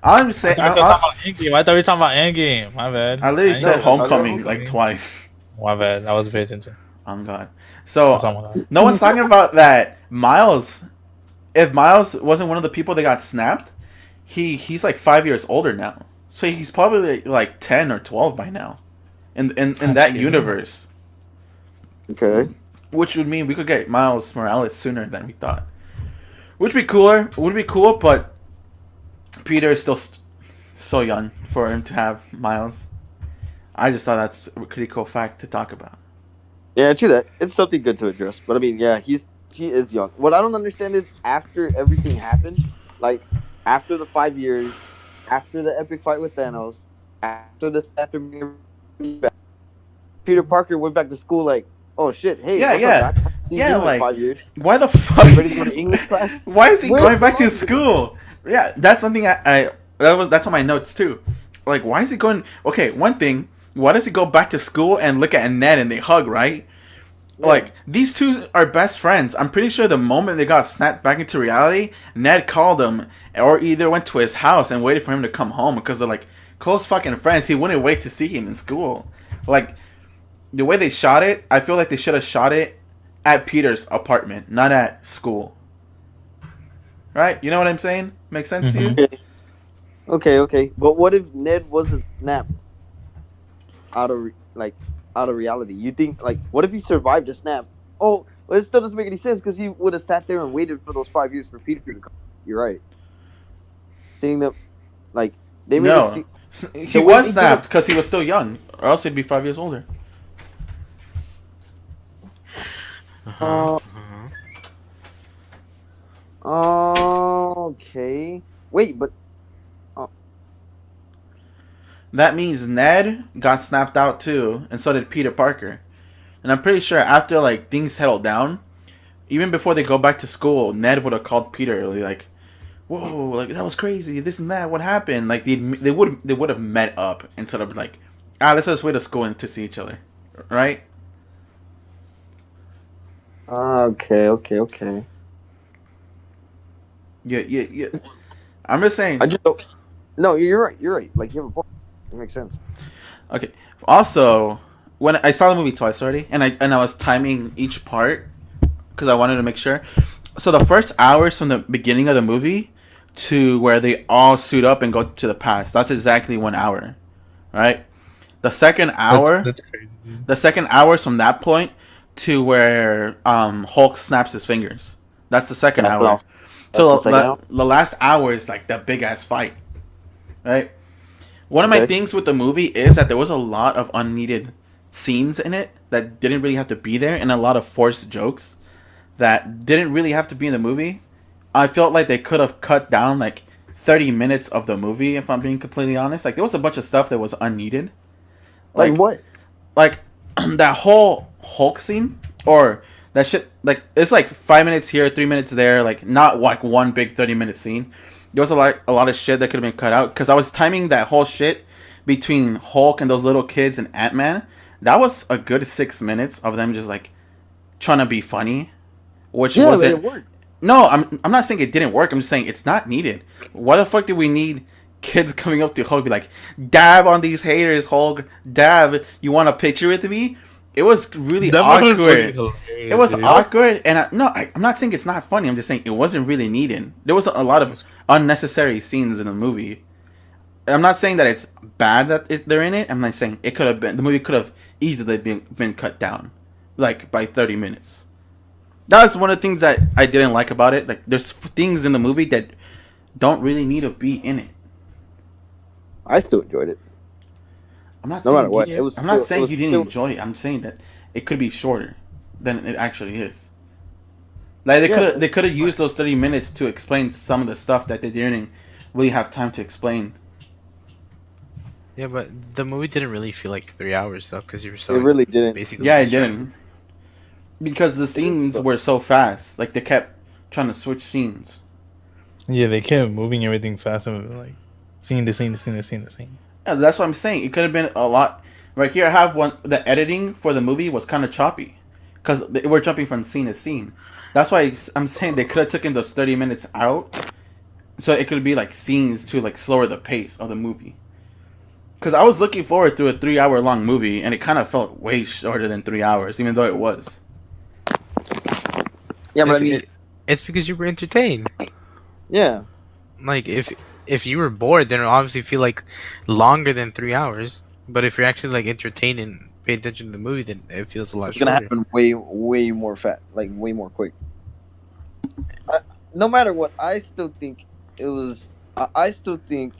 I'm just saying. I thought we were talking about Endgame. I thought we were talking about Endgame. My bad. I literally didn't said know. Homecoming Homecoming. like twice. My bad. I wasn't paying attention. Oh God. So That's not what I- no one's talking about that. Miles. If Miles wasn't one of the people that got snapped, he's like 5 years older now. So he's probably like 10 or 12 by now, in that Shit. universe. Okay. Which would mean we could get Miles Morales sooner than we thought. Which would be cooler. Would be cool, but Peter is still so young for him to have Miles. I just thought that's a pretty cool fact to talk about. Yeah, true that. It's something good to address. But I mean, yeah, he is young. What I don't understand is after everything happened, like after the 5 years, after the epic fight with Thanos, after being back, Peter Parker went back to school like, oh shit, hey, Yeah, what's yeah. up, Doc? I haven't seen Yeah, you in like- 5 years. Why the fuck? Ready to go to English class? Why is he Wait, going back to why? school? Yeah, that's something that's on my notes too. Like, why is he going? Okay, one thing. Why does he go back to school and look at Ned and they hug, right? Yeah. Like, these two are best friends. I'm pretty sure the moment they got snapped back into reality, Ned called him or either went to his house and waited for him to come home because they're like close fucking friends. He wouldn't wait to see him in school. Like, the way they shot it, I feel like they should have shot it at Peter's apartment, not at school. Right? You know what I'm saying? Makes sense to you? Okay. But what if Ned wasn't snapped out of out of reality? You think what if he survived a snap? Oh, well, it still doesn't make any sense because he would have sat there and waited for those 5 years for Peter to come. You're right. Seeing them, they made No. it. He The way was he snapped did because he was still young, or else he'd be 5 years older. Uh-huh. Okay. Wait, but That means Ned got snapped out too, and so did Peter Parker. And I'm pretty sure after like things settled down, even before they go back to school, Ned would have called Peter like, "Whoa, like that was crazy. This and that. What happened?" Like they would have met up instead of like, let's just wait to school and to see each other, right? okay. Yeah. I'm just saying. I just don't. No, you're right. You're right. Like you have a point. It makes sense. Okay. Also, when I saw the movie twice already, and I was timing each part because I wanted to make sure. So the first hours from the beginning of the movie to where they all suit up and go to the past, that's exactly 1 hour, right? The second hour, That's crazy. the second hour is from that point to where Hulk snaps his fingers. That's the second That's what hour. I'm. That's the So second hour. the last hour is like the big ass fight, right? One of my Okay. things with the movie is that there was a lot of unneeded scenes in it that didn't really have to be there, and a lot of forced jokes that didn't really have to be in the movie. I felt like they could have cut down like 30 minutes of the movie, if I'm being completely honest. Like there was a bunch of stuff that was unneeded. Like Like what? like that whole Hulk scene or that shit, like it's like 5 minutes here, 3 minutes there, like not like one big 30-minute scene. There was a lot of shit that could have been cut out because I was timing that whole shit between Hulk and those little kids and Ant-Man. That was a good 6 minutes of them just like trying to be funny, which Yeah, but wasn't. it worked. No, I'm not saying it didn't work. I'm just saying it's not needed. Why the fuck do we need kids coming up to Hulk be like, dab on these haters, Hulk, dab. You want a picture with me? It was really That was fucking awkward. It hilarious, was dude. awkward, and I'm not saying it's not funny. I'm just saying it wasn't really needed. There was a lot It of was unnecessary scenes in the movie. I'm not saying that it's bad that they're in it. I'm not saying it could have been the movie could have easily been cut down, like by 30 minutes. That's one of the things that I didn't like about it. Like, there's things in the movie that don't really need to be in it. I still enjoyed it, I'm not no matter saying what. It you. was I'm not still. It saying was you didn't still. enjoy it. I'm saying that it could be shorter than it actually is. Like Yeah, but they could have used those 30 minutes to explain some of the stuff that they didn't really have time to explain. Yeah, but the movie didn't really feel like 3 hours though, because you were it so like really didn't. basically Yeah, it distracted. didn't because the It scenes was- were so fast. Like they kept trying to switch scenes. Yeah, they kept moving everything fast and like scene to scene to scene to scene to scene. Yeah, that's what I'm saying. It could have been a lot. Right here, I have one. The editing for the movie was kind of choppy, because we're jumping from scene to scene. That's why I'm saying they could have taken those 30 minutes out, so it could be like scenes to like slower the pace of the movie. Because I was looking forward to a 3 hour long movie, and it kind of felt way shorter than 3 hours, even though it was. Yeah, but I It's, mean, it's because you were entertained. yeah. Like if you were bored, then it'll obviously feel like longer than 3 hours. But if you're actually like entertained and pay attention to the movie, then it feels a lot It's gonna shorter. happen way more fat, like way more quick. No matter what, I still think it was. I still think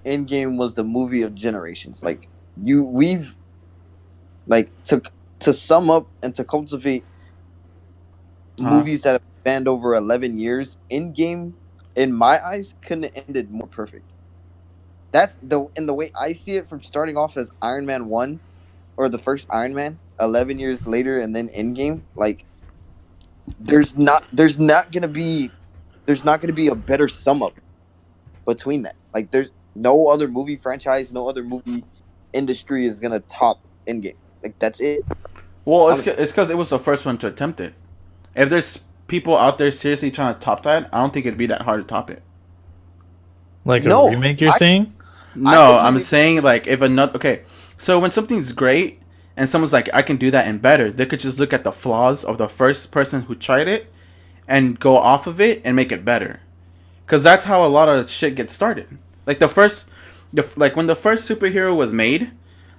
Endgame was the movie of generations. Like we've like to sum up and to cultivate movies that have spanned over 11 years. Endgame, in my eyes, couldn't have ended more perfect. That's the way I see it from starting off as Iron Man 1 or the first Iron Man 11 years later and then Endgame. Like there's not gonna be a better sum up between that. Like there's no other movie franchise, no other movie industry is gonna top Endgame. Like that's it. Well, Honestly. it's because it was the first one to attempt it. If there's people out there seriously trying to top that, I don't think it'd be that hard to top it. Like a No, remake, you're I- saying? No, I I'm think saying like if another okay, so when something's great and someone's like I can do that and better, they could just look at the flaws of the first person who tried it and go off of it and make it better. Cause that's how a lot of shit gets started. Like like when the first superhero was made,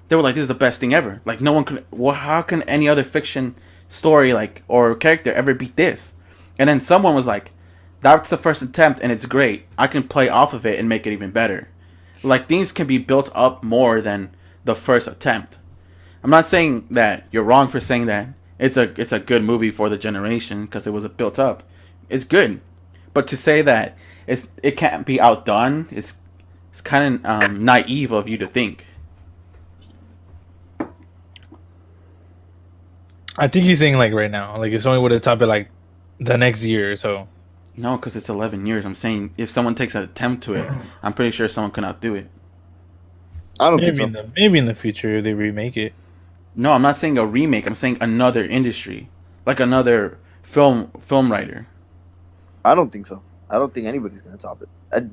they were like, "This is the best thing ever." Like no one could. Well, how can any other fiction story like or character ever beat this? And then someone was like, "That's the first attempt and it's great. I can play off of it and make it even better." Like things can be built up more than the first attempt. I'm not saying that you're wrong for saying that it's a good movie for the generation because it was built up. It's good, but to say that it can't be outdone is it's kind of naive of you to think. I think he's saying like right now. Like if someone would have topped it like the next year or so. No, because it's 11 years. I'm saying if someone takes an attempt to it, I'm pretty sure someone can outdo it. I don't think Maybe so. maybe in the future they remake it. No, I'm not saying a remake. I'm saying another industry, like another film writer. I don't think so. I don't think anybody's gonna top it.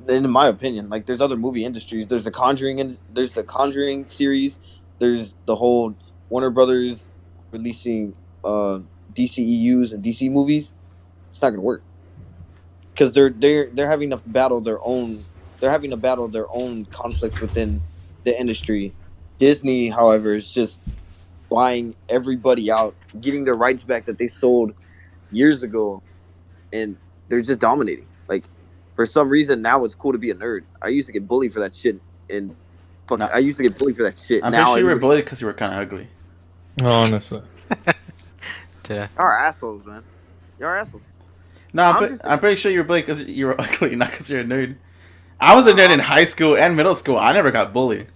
In my opinion, like there's other movie industries. There's the Conjuring series. There's the whole Warner Brothers releasing DCEUs and DC movies, it's not gonna work because they're having to battle their own. They're having to battle their own conflicts within the industry. Disney, however, is just buying everybody out, getting their rights back that they sold years ago, and they're just dominating. Like for some reason now it's cool to be a nerd. I used to get bullied for that shit, and fuck, No. I used to get bullied for that shit. I'm Now pretty sure you were everybody- bullied because you were kind of ugly. Honestly. Yeah. Y'all are assholes, man. Y'all are assholes. No, I'm but just- I'm pretty sure you were bullied because you were ugly, not because you're a nerd. I was a nerd in high school and middle school. I never got bullied.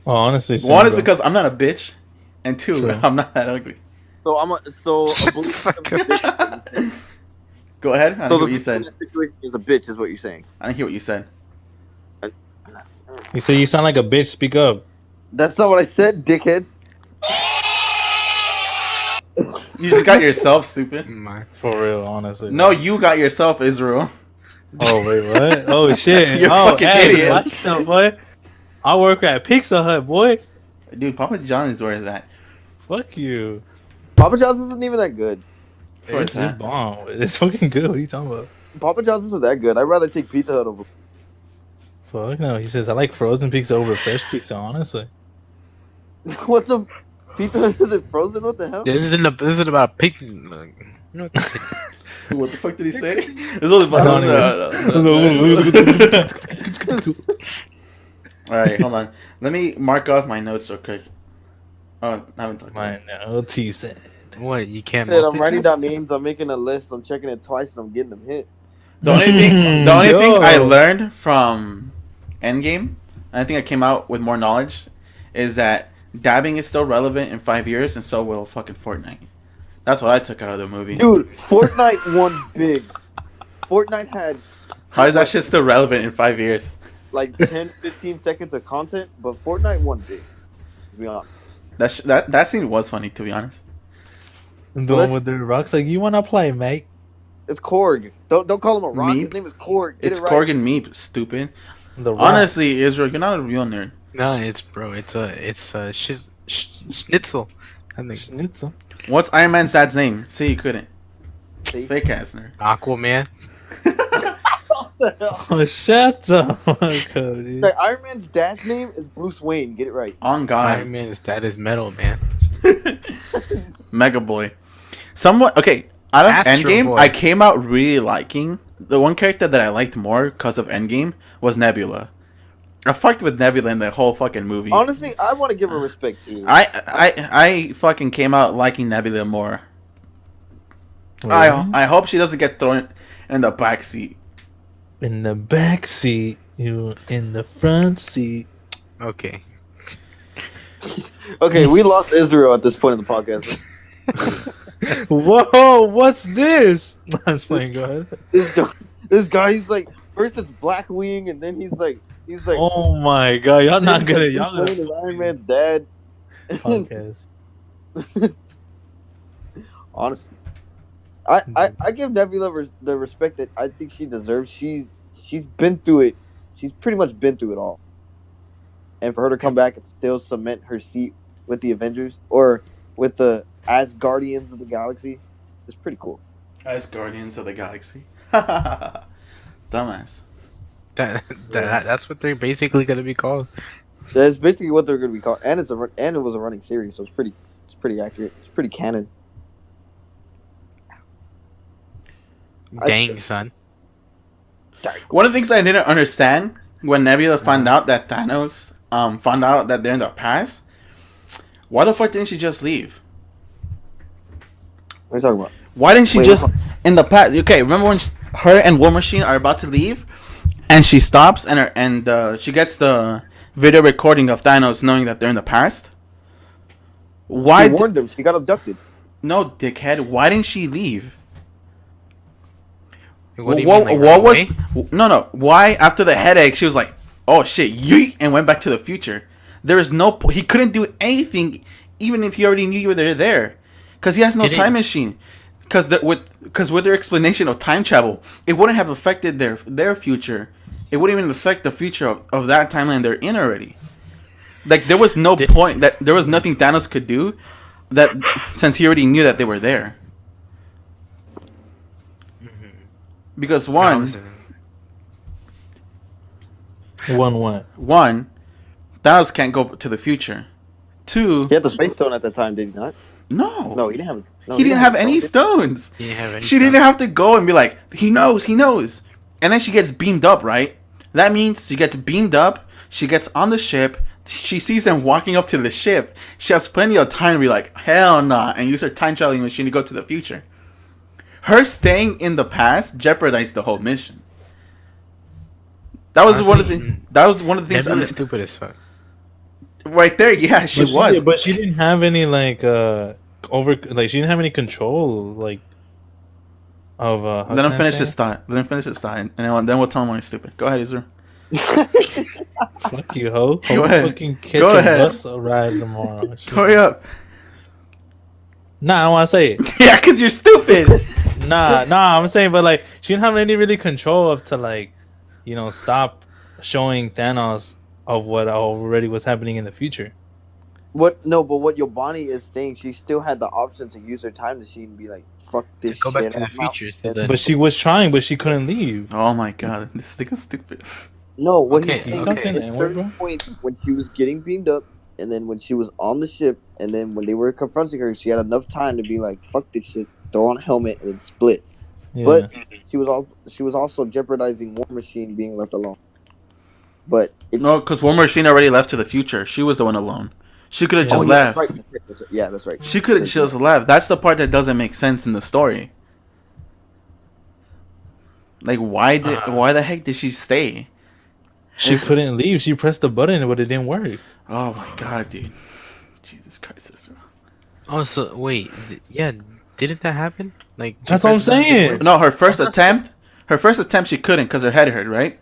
Oh, honestly. Same, One is bro. because I'm not a bitch, and two, True. I'm not that ugly. So a bully. Go ahead. I didn't hear So the what you person in said. that situation is a bitch, is what you're saying. I didn't hear what you said. You say you sound like a bitch. Speak up. That's not what I said, dickhead. You just got yourself, stupid. My. For real, honestly. No, you got yourself, Israel. Oh wait, what? Oh shit! You're a oh, fucking hey, idiot. watch yourself, boy. I work at Pizza Hut, boy. Dude, Papa John's where is that? Fuck you. Papa John's isn't even that good. That's where It's it's at. bomb. It's fucking good. What are you talking about? Papa John's isn't that good. I'd rather take Pizza Hut over. Fuck no. He says I like frozen pizza over fresh pizza. Honestly. What the? Pizza Hut isn't frozen? What the hell? This isn't about picking. Like, you know, What the fuck did he say? This was Alright, hold on. Let me mark off my notes real quick. Oh, I haven't talked My LT said. what you can't. Said I'm writing multitask? down names. I'm making a list. I'm checking it twice, and I'm getting them hit. The only thing I Yo. learned from Endgame, and I think I came out with more knowledge, is that dabbing is still relevant in 5 years, and so will fucking Fortnite. That's what I took out of the movie. Dude, Fortnite won big. Fortnite had How is that shit still relevant in 5 years? like 10, 15 seconds of content, but Fortnite won big. To be honest. That scene was funny, to be honest. The one with the rocks, like, you wanna play, mate? It's Korg. Don't call him a rock. Meep? His name is Korg. Get It's it right. Korg and Meep, stupid. The rocks. Honestly, Israel, you're not a real nerd. No, it's schnitzel. I think Schnitzel. What's Iron Man's dad's name? See, you couldn't. See? Fake ass nerd. Aquaman. Oh, shut the fuck up, dude. Like, Iron Man's dad's name is Bruce Wayne. Get it right. On God. Iron Man's dad is metal, man. Mega Boy. Somewhat okay. Out of Astro Endgame, Boy. I came out really liking the one character that I liked more because of Endgame was Nebula. I fucked with Nebula in the whole fucking movie. Honestly, I want to give her respect too. I fucking came out liking Nebula more. I hope she doesn't get thrown in the back seat. In the back seat, you in the front seat. Okay. Okay, we lost Israel at this point in the podcast. Whoa, what's this? I was playing, go ahead. This guy, he's like, first it's Blackwing, and then he's like, Oh my god, y'all not gonna, y'all Bruce Wayne is Iron Man's dad. podcast. Honestly, I give Nebula the respect that I think she deserves. She's been through it. She's pretty much been through it all. And for her to come back and still cement her seat with the Avengers or with the as Guardians of the Galaxy is pretty cool. As Guardians of the Galaxy. Dumbass. That's what they're basically gonna be called. That's basically what they're going to be called, and it was a running series, so it's pretty accurate. It's pretty canon. Dang, son. One of the things I didn't understand when Nebula found out that Thanos found out that they're in the past, why the fuck didn't she just leave? What are you talking about? Why didn't she Wait, just hold in the past? Okay, remember when her and War Machine are about to leave, and she stops and she gets the video recording of Thanos knowing that they're in the past. Why? She warned him. She got abducted. No, dickhead. Why didn't she leave? What do you mean, like, what right was? away? No. Why after the headache she was like, "Oh shit, yeet," and went back to the future? There is no. He couldn't do anything, even if he already knew you were there, because he has no Did he? time machine. Because with their explanation of time travel, it wouldn't have affected their future. It wouldn't even affect the future of that timeline they're in already. Like there was no point that there was nothing Thanos could do that since he already knew that they were there. Mhm. Because No, I one, wasn't. One what? one, Thanos can't go to the future. He Two, had the space stone at the time, did he not? no, No, he didn't have. No, he he didn't didn't have have the stone. any Did stones. He didn't have any She didn't stuff. have to go and be like, he knows. And then she gets beamed up, right? That means she gets beamed up, she gets on the ship, she sees them walking up to the ship. She has plenty of time to be like, hell nah, and use her time traveling machine to go to the future. Her staying in the past jeopardized the whole mission. That was one Honestly, of the that was one of the things Nebula's stupid as fuck. right there. Yeah, she But was. she didn't have any like she didn't have any control like of how Let can him I finish his say? thought. Let him finish his thought, and then we'll tell him why he's stupid. Go ahead, Israel. Fuck you, ho. Go Hope you ahead. fucking Go catch a ahead. bus ride tomorrow. Shit. Hurry up. Nah, I don't want to say it. Yeah, because you're stupid. Nah, I'm saying, but like, she didn't have any really control of to like, stop showing Thanos of what already was happening in the future. What? No, but what Yobani is saying, she still had the option to use her time machine and be like, "Fuck To this go back shit." to the I'm out. future, so And then But she was trying, but she couldn't leave. Oh my god, this thing is stupid. no, what Okay, he's You saying stop is saying okay. the at N-word, certain bro. points when she was getting beamed up, and then when she was on the ship, and then when they were confronting her, she had enough time to be like, "Fuck this shit," throw on a helmet, and then split. Yeah. But she was also jeopardizing War Machine being left alone. But it's No, because War Machine already left to the future. She was the one alone. She could have Yeah. oh just yeah, that's right. left. That's right. That's right. Yeah, that's right. She could have just left. That's the part that doesn't make sense in the story. Like, Uh, why the heck did she stay? She It's, couldn't leave. She pressed the button, but it didn't work. oh my god, dude. Jesus Christ, sister. oh, so wait, yeah, didn't that happen? Like, she That's what I'm pressed the button, it didn't work. saying. No, her first attempt she couldn't because her head hurt, right?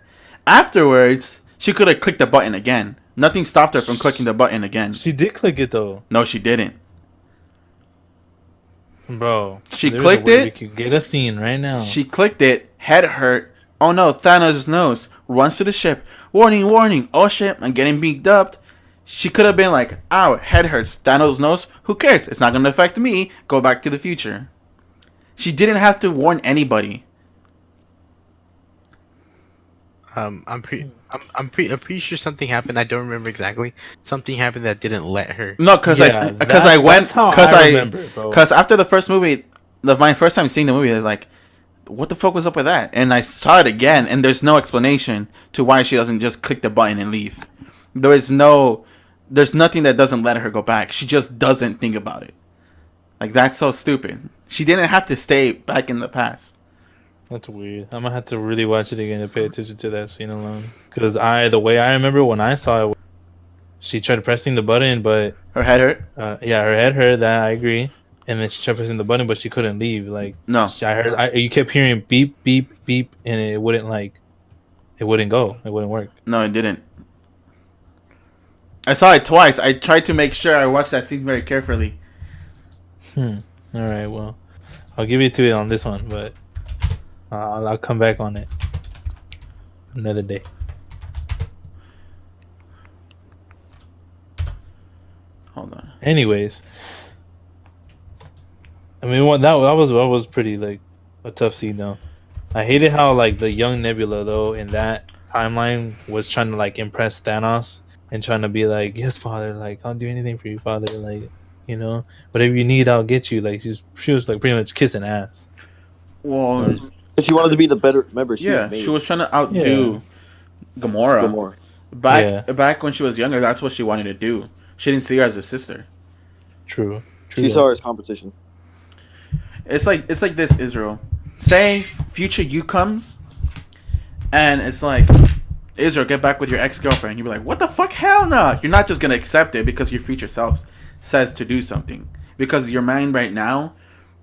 Afterwards, she could have clicked the button again. Nothing stopped her from clicking the button again. She did click it though, No, she didn't. bro. She There's a clicked way we it. could get a scene right now. She clicked it. Head hurt. Oh no, Thanos knows. Runs to the ship. Warning, warning. Oh shit, I'm getting beaked up. She could have been like, ow, head hurts. Thanos knows. Who cares? It's not going to affect me. Go back to the future. She didn't have to warn anybody. I'm pretty sure something happened. I don't remember exactly. Something happened that didn't let her. No, because Yeah, I went that's how because I remember it, bro. because after the first movie, my first time seeing the movie, I was like, what the fuck was up with that? And I saw it again, and there's no explanation to why she doesn't just click the button and leave. There's nothing that doesn't let her go back. She just doesn't think about it. Like, that's so stupid. She didn't have to stay back in the past. That's weird. I'm gonna have to really watch it again to pay attention to that scene alone. Because the way I remember when I saw it, she tried pressing the button, but Her head hurt. yeah, her head hurt. That I agree. And then she tried pressing the button, but she couldn't leave. Like, No. you kept hearing beep, beep, beep, and it wouldn't it wouldn't go. It wouldn't work. No, it didn't. I saw it twice. I tried to make sure I watched that scene very carefully. All right. Well, I'll give you to it on this one, but I'll come back on it another day. Hold on. Anyways, I mean, that was pretty like a tough scene though. I hated how like the young Nebula though in that timeline was trying to like impress Thanos and trying to be like, yes, father, like I'll do anything for you, father, like whatever you need, I'll get you. Like she was like pretty much kissing ass. Well, she wanted to be the better. Remember, yeah, she was trying to outdo Gamora. Gamora. Back when she was younger, that's what she wanted to do. She didn't see her as a sister. True. She saw her as competition. It's like this, Israel. Say future you comes, and it's like, Israel, get back with your ex-girlfriend. You'd be like, what the fuck? Hell no! You're not just gonna accept it because your future self says to do something. Because your mind right now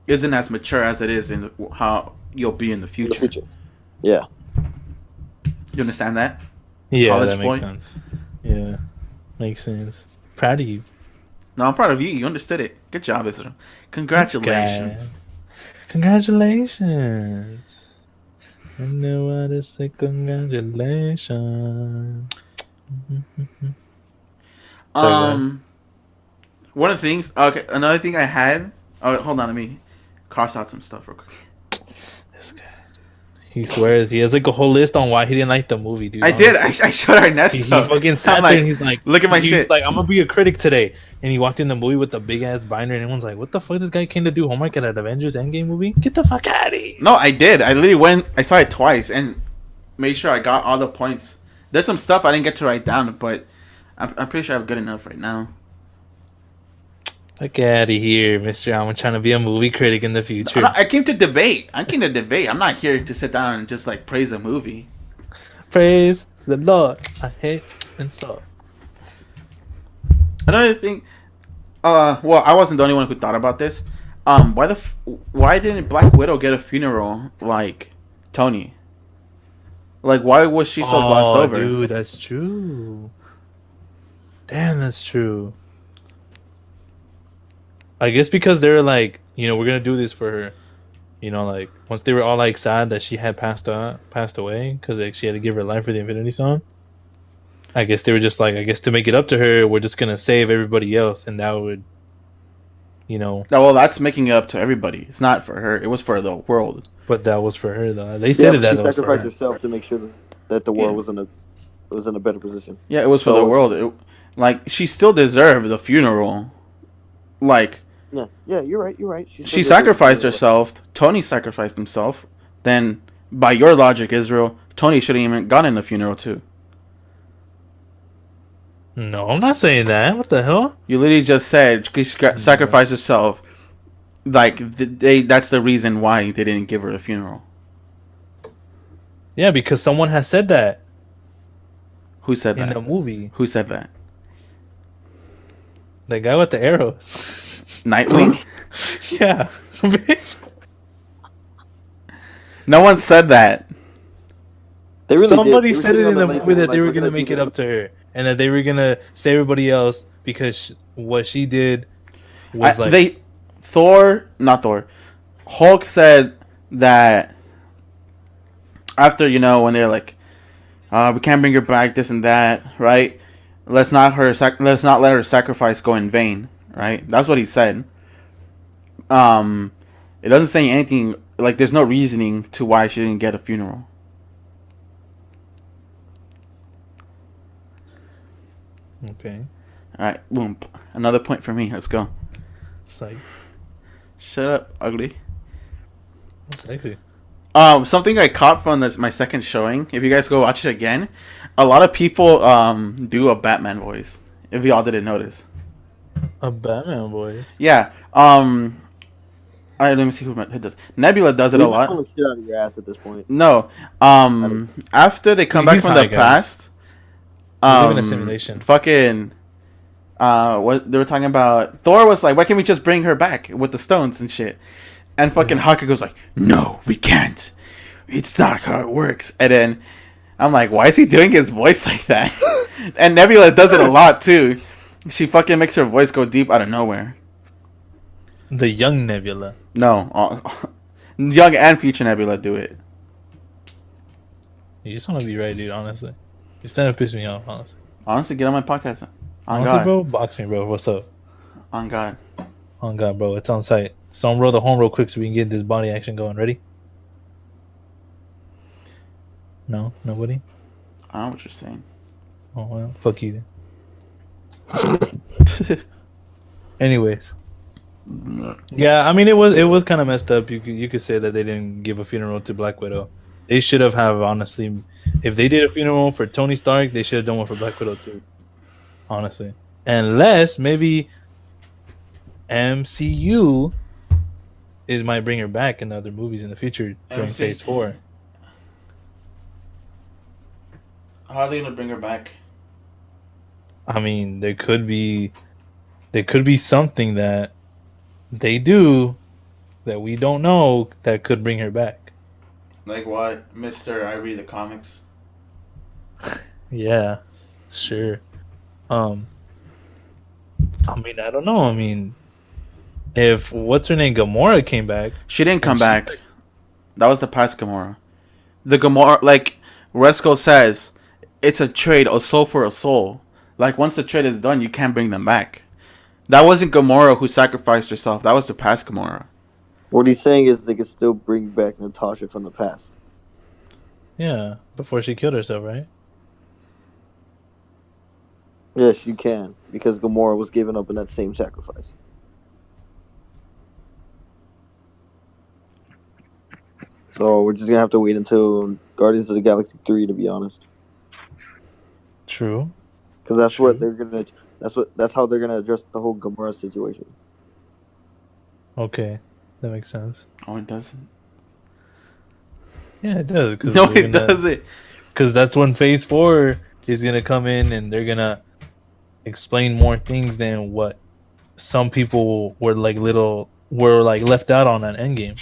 isn't as mature as it is in how you'll be in the future. Yeah. You understand that? Yeah, College that makes boy? sense. Yeah, makes sense. Proud of you. No, I'm proud of you. You understood it. Good job, Israel. Congratulations. Congratulations. I know what to say. Congratulations. Sorry, One of the things. Okay, another thing I had. Oh, hold on. Let me cross out some stuff real quick. This guy. He swears he has like a whole list on why he didn't like the movie, dude. I did. Honestly. I showed He, Ernesto. he fucking I'm sat there like, and he's like, look at my he's shit. like, I'm gonna be a critic today. And he walked in the movie with the big ass binder, and everyone's like, what the fuck? This guy came to do homework at an Avengers Endgame movie? Get the fuck out of here. No, I did. I literally went. I saw it twice and made sure I got all the points. There's some stuff I didn't get to write down, but I'm pretty sure I have good enough right now. Fuck out of here, Mister. I'm trying to be a movie critic in the future. I came to debate. I'm not here to sit down and just like praise a movie. Praise the Lord. I hate and so. Another thing. Well, I wasn't the only one who thought about this. Why didn't Black Widow get a funeral like Tony? Like, why was she so glossed over? Dude, that's true. Damn, that's true. I guess because they were like, we're gonna do this for her. Like once they were all like sad that she had passed away because like she had to give her life for the Infinity Stone. I guess they were just like, I guess to make it up to her, we're just gonna save everybody else, and that would, Oh, well, that's making it up to everybody. It's not for her. It was for the world. But that was for her though. They said Yeah, that she was for sacrificed her. herself to make sure that the world was in a better position. Yeah, it was for So- the world. Like, she still deserved the funeral. Like, Yeah, you're right. she sacrificed herself. Tony sacrificed himself. Then, by your logic, Israel, Tony shouldn't even gotten the funeral too. No, I'm not saying that. What the hell? You literally just said she sacrificed herself. Like, that's the reason why they didn't give her a funeral. Yeah, because someone has said that Who said in that? the movie. Who said that? The guy with the arrows. Nightwing? Yeah, bitch. No one said that. They really Somebody did. said it in the Like, movie that they were we're gonna make it up to her, and that they were gonna save everybody else because what she did was Hulk said that after, when they're like, we can't bring her back, this and that, right? Let's not let her sacrifice go in vain, right? That's what he said. It doesn't say anything, like, there's no reasoning to why she didn't get a funeral. okay. All right, boom. Another point for me. Let's go. It's like Shut up, ugly. sexy. Something I caught from my second showing. If you guys go watch it again, a lot of people do a Batman voice. If y'all didn't notice. A Batman voice. Yeah. All right, let me see who does. Nebula does it a You're just lot. pulling shit out of your ass at this point. No. After they come back He's from high, the guys. past, We live in a simulation. fucking. What they were talking about? Thor was like, "Why can't we just bring her back with the stones and shit?" And fucking Hawkeye goes like, "No, we can't. It's not how it works." And then I'm like, "Why is he doing his voice like that?" And Nebula does it a lot too. She fucking makes her voice go deep out of nowhere. The young Nebula. No, young and future Nebula do it. You just want to be right, dude. Honestly, you starting to piss me off. Honestly. Honestly, get on my podcast. On Honestly, God. bro. Boxing, bro. What's up? On God. On God, bro. It's on site. So roll the home real quick so we can get this body action going. Ready? No, nobody. I don't know what you're saying. Oh well, fuck you. Anyways, yeah, I mean it was kind of messed up. You could say that they didn't give a funeral to Black Widow. They should have honestly, if they did a funeral for Tony Stark, they should have done one for Black Widow too. Honestly, unless maybe MCU might bring her back in the other movies in the future during Phase 4. How are they gonna bring her back? I mean, there could be something that they do that we don't know that could bring her back. Like what, Mister? I read the comics. Yeah, sure. I mean, I don't know. I mean, if what's her name, Gamora came back, She didn't come back. That was the past Gamora. The Gamora, like Resco says, it's a trade, a soul for a soul. Like once the trade is done, you can't bring them back. That wasn't Gamora who sacrificed herself. That was the past Gamora. What he's saying is they could still bring back Natasha from the past. Yeah, before she killed herself, right? Yes, you can, because Gamora was given up in that same sacrifice. So we're just gonna have to wait until Guardians of the Galaxy 3, to be honest, True. because that's what True. they're gonna. That's how they're gonna address the whole Gamora situation. Okay, that makes sense. Oh, it doesn't. Yeah, it does because No, it doesn't. because that's when Phase 4 is gonna come in and they're gonna explain more things than what some people were like left out on an Endgame.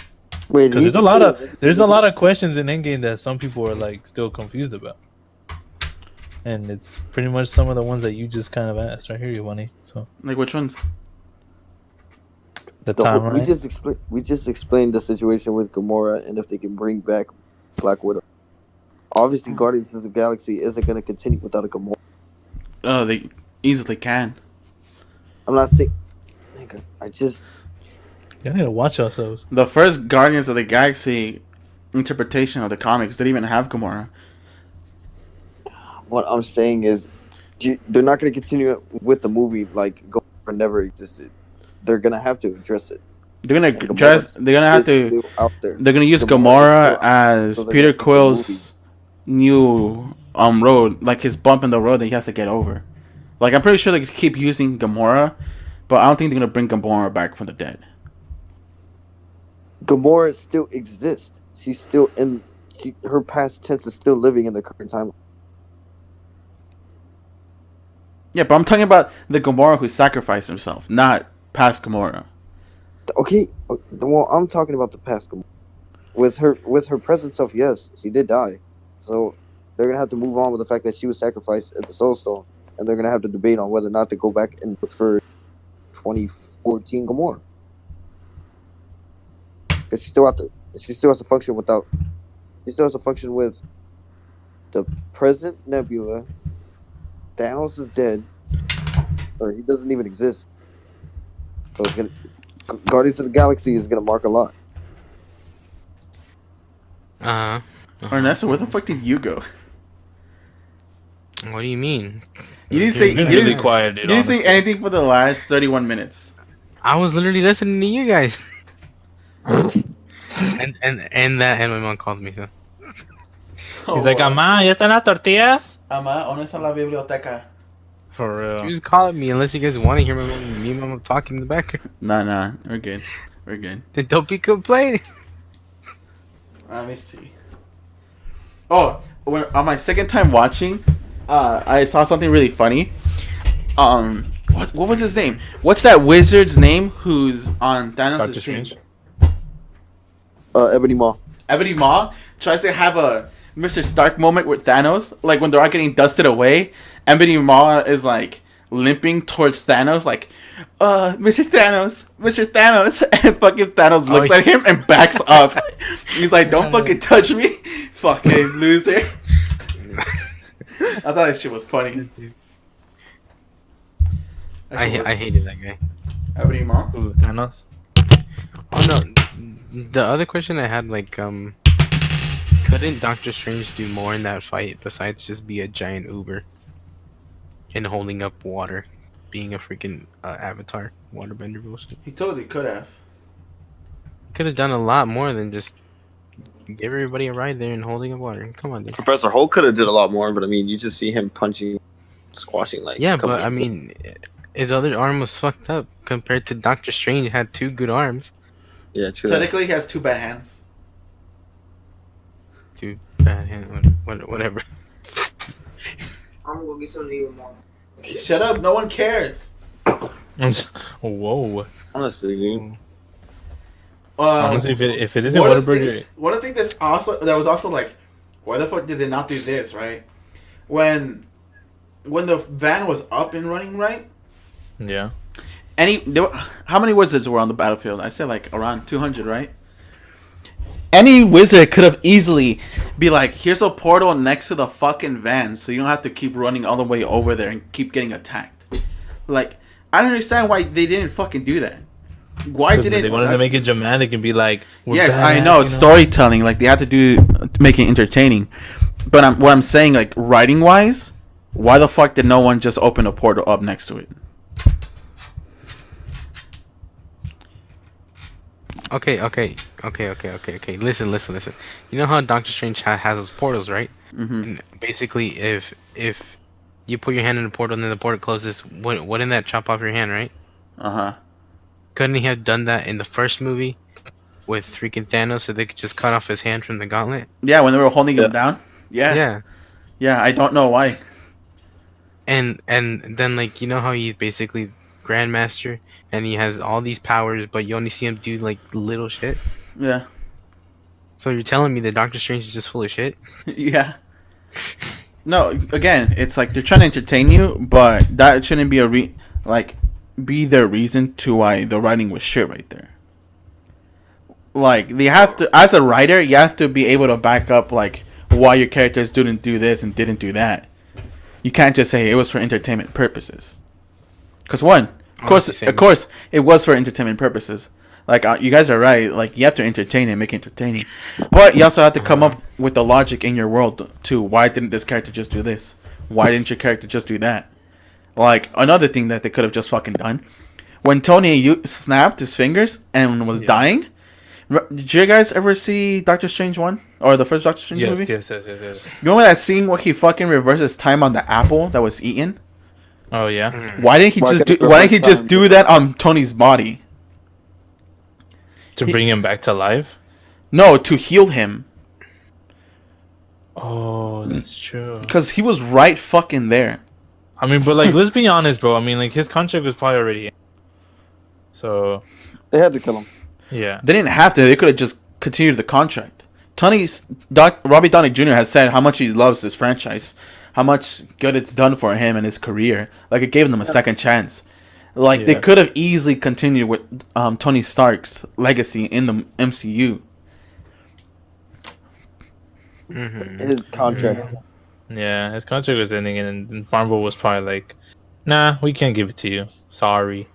Wait, did Because he just say there's a eventually? lot of questions in Endgame that some people are like still confused about, and it's pretty much some of the ones that you just kind of asked right here, you money. So Like which ones? the The whole, timeline. we just explained the situation with Gamora and if they can bring back Black Widow. Obviously, Guardians of the Galaxy isn't gonna continue without a Gamora. Oh, they easily can. I'm not saying, nigga. I just Yeah, I need to watch ourselves. The first Guardians of the Galaxy interpretation of the comics didn't even have Gamora. what I'm saying is, they're not gonna continue with the movie like Gamora never existed. They're gonna have to address it. They're gonna And dress. Gamora They're gonna have is to. still out there. They're gonna use Gamora is still Gamora out there. as So they're Peter gonna make the movie. Quill's new road, like his bump in the road that he has to get over. Like I'm pretty sure they could keep using Gamora, but I don't think they're gonna bring Gamora back from the dead. Gamora still exists. She's still in. Her past tense is still living in the current time. Yeah, but I'm talking about the Gamora who sacrificed himself, not past Gamora. Okay, well, I'm talking about the past Gamora. With her present self, yes, she did die. So they're gonna have to move on with the fact that she was sacrificed at the Soul Stone, and they're gonna have to debate on whether or not to go back and look for 2014 Gamora, because she still have to. She still has to function without. She still has to function with the present Nebula. Thanos is dead, or he doesn't even exist. So it's gonna. Guardians of the Galaxy is gonna mark a lot. Uh huh. Ernesto, where the fuck did you go? What do you mean? You didn't You've say. been You really didn't, quiet, you dude. didn't say Honestly. anything for the last 31 minutes. I was literally listening to you guys. and my mom called me so. He's like, "Ama, ¿ya están las tortillas?" Ama, ¿dónde está la biblioteca? For She real. was calling me unless you guys want to hear me and mom talking in the background. Nah, we're good. We're good. Then don't be complaining. Let me see. Oh, on my second time watching, I saw something really funny. What was his name? What's that wizard's name who's on Thanos' Doctor team? Strange. Ebony Maw. Ebony Maw tries to have a Mr. Stark moment with Thanos, like when they're all getting dusted away. Ebony Maw is like limping towards Thanos, like, Mr. Thanos, and fucking Thanos looks at him and backs up. He's like, don't fucking touch me, fucking loser. I thought that shit was funny. I hated that guy. Ebony Maw? Ooh, Thanos. Oh no, the other question I had, like, couldn't Doctor Strange do more in that fight besides just be a giant Uber and holding up water, being a freaking Avatar waterbender bullshit? He totally could have. Could have done a lot more than just give everybody a ride there and holding up water. Come on, dude. Professor Hulk could have did a lot more, but I mean, you just see him punching, squashing like. Yeah, but I mean, his other arm was fucked up compared to Doctor Strange had two good arms. Yeah, true. Technically, he has two bad hands. Two bad hand, whatever. I'm gonna go get some new mom. Shut up! No one cares. Whoa. Honestly, dude. Honestly, if it isn't one of the Whataburger, things- one of the things that was also like, why the fuck did they not do this, right? When the van was up and running, right? yeah. How many wizards were on the battlefield? I'd say like around 200, right? Any wizard could have easily be like, here's a portal next to the fucking van, so you don't have to keep running all the way over there and keep getting attacked. Like, I don't understand why they didn't fucking do that. Why Because didn't they wanted to make it dramatic and be like, we're yes, I badass, know it's storytelling. Like they have to do to make it entertaining. But what I'm saying, like writing wise, why the fuck did no one just open a portal up next to it? Okay. Listen. You know how Doctor Strange has those portals, right? Mm-hmm. And basically, if you put your hand in the portal and then the portal closes, wouldn't that chop off your hand, right? Uh huh. Couldn't he have done that in the first movie with freaking Thanos, so they could just cut off his hand from the gauntlet? Yeah, when they were holding him down. Yeah. Yeah. Yeah, I don't know why. And then like you know how he's basically Grandmaster and he has all these powers, but you only see him do like little shit. Yeah. So you're telling me that Doctor Strange is just full of shit? Yeah. No, again, it's like they're trying to entertain you, but that shouldn't be be their reason to why the writing was shit right there. Like they have to, as a writer, you have to be able to back up like why your characters didn't do this and didn't do that. You can't just say it was for entertainment purposes. Because of course, it was for entertainment purposes. Like you guys are right. Like you have to entertain and make it entertaining, but you also have to come up with the logic in your world too. Why didn't this character just do this? Why didn't your character just do that? Like another thing that they could have just fucking done when Tony snapped his fingers and was dying. Did you guys ever see Doctor Strange 1 or the first Doctor Strange movie? Yes. You remember that scene where he fucking reverses time on the apple that was eaten? Oh yeah. Why didn't he just do that on Tony's body? To bring him back to life? No, to heal him. Oh, that's true. Because he was right fucking there. I mean, but like, let's be honest, bro. I mean, like, his contract was probably already in. So They had to kill him. yeah. They didn't have to. They could have just continued the contract. Robbie Downey Jr. has said how much he loves this franchise, how much good it's done for him and his career. Like it gave them a second chance. Like they could have easily continued with Tony Stark's legacy in the MCU. His contract. Yeah, his contract was ending, and Marvel was probably like, "Nah, we can't give it to you. Sorry.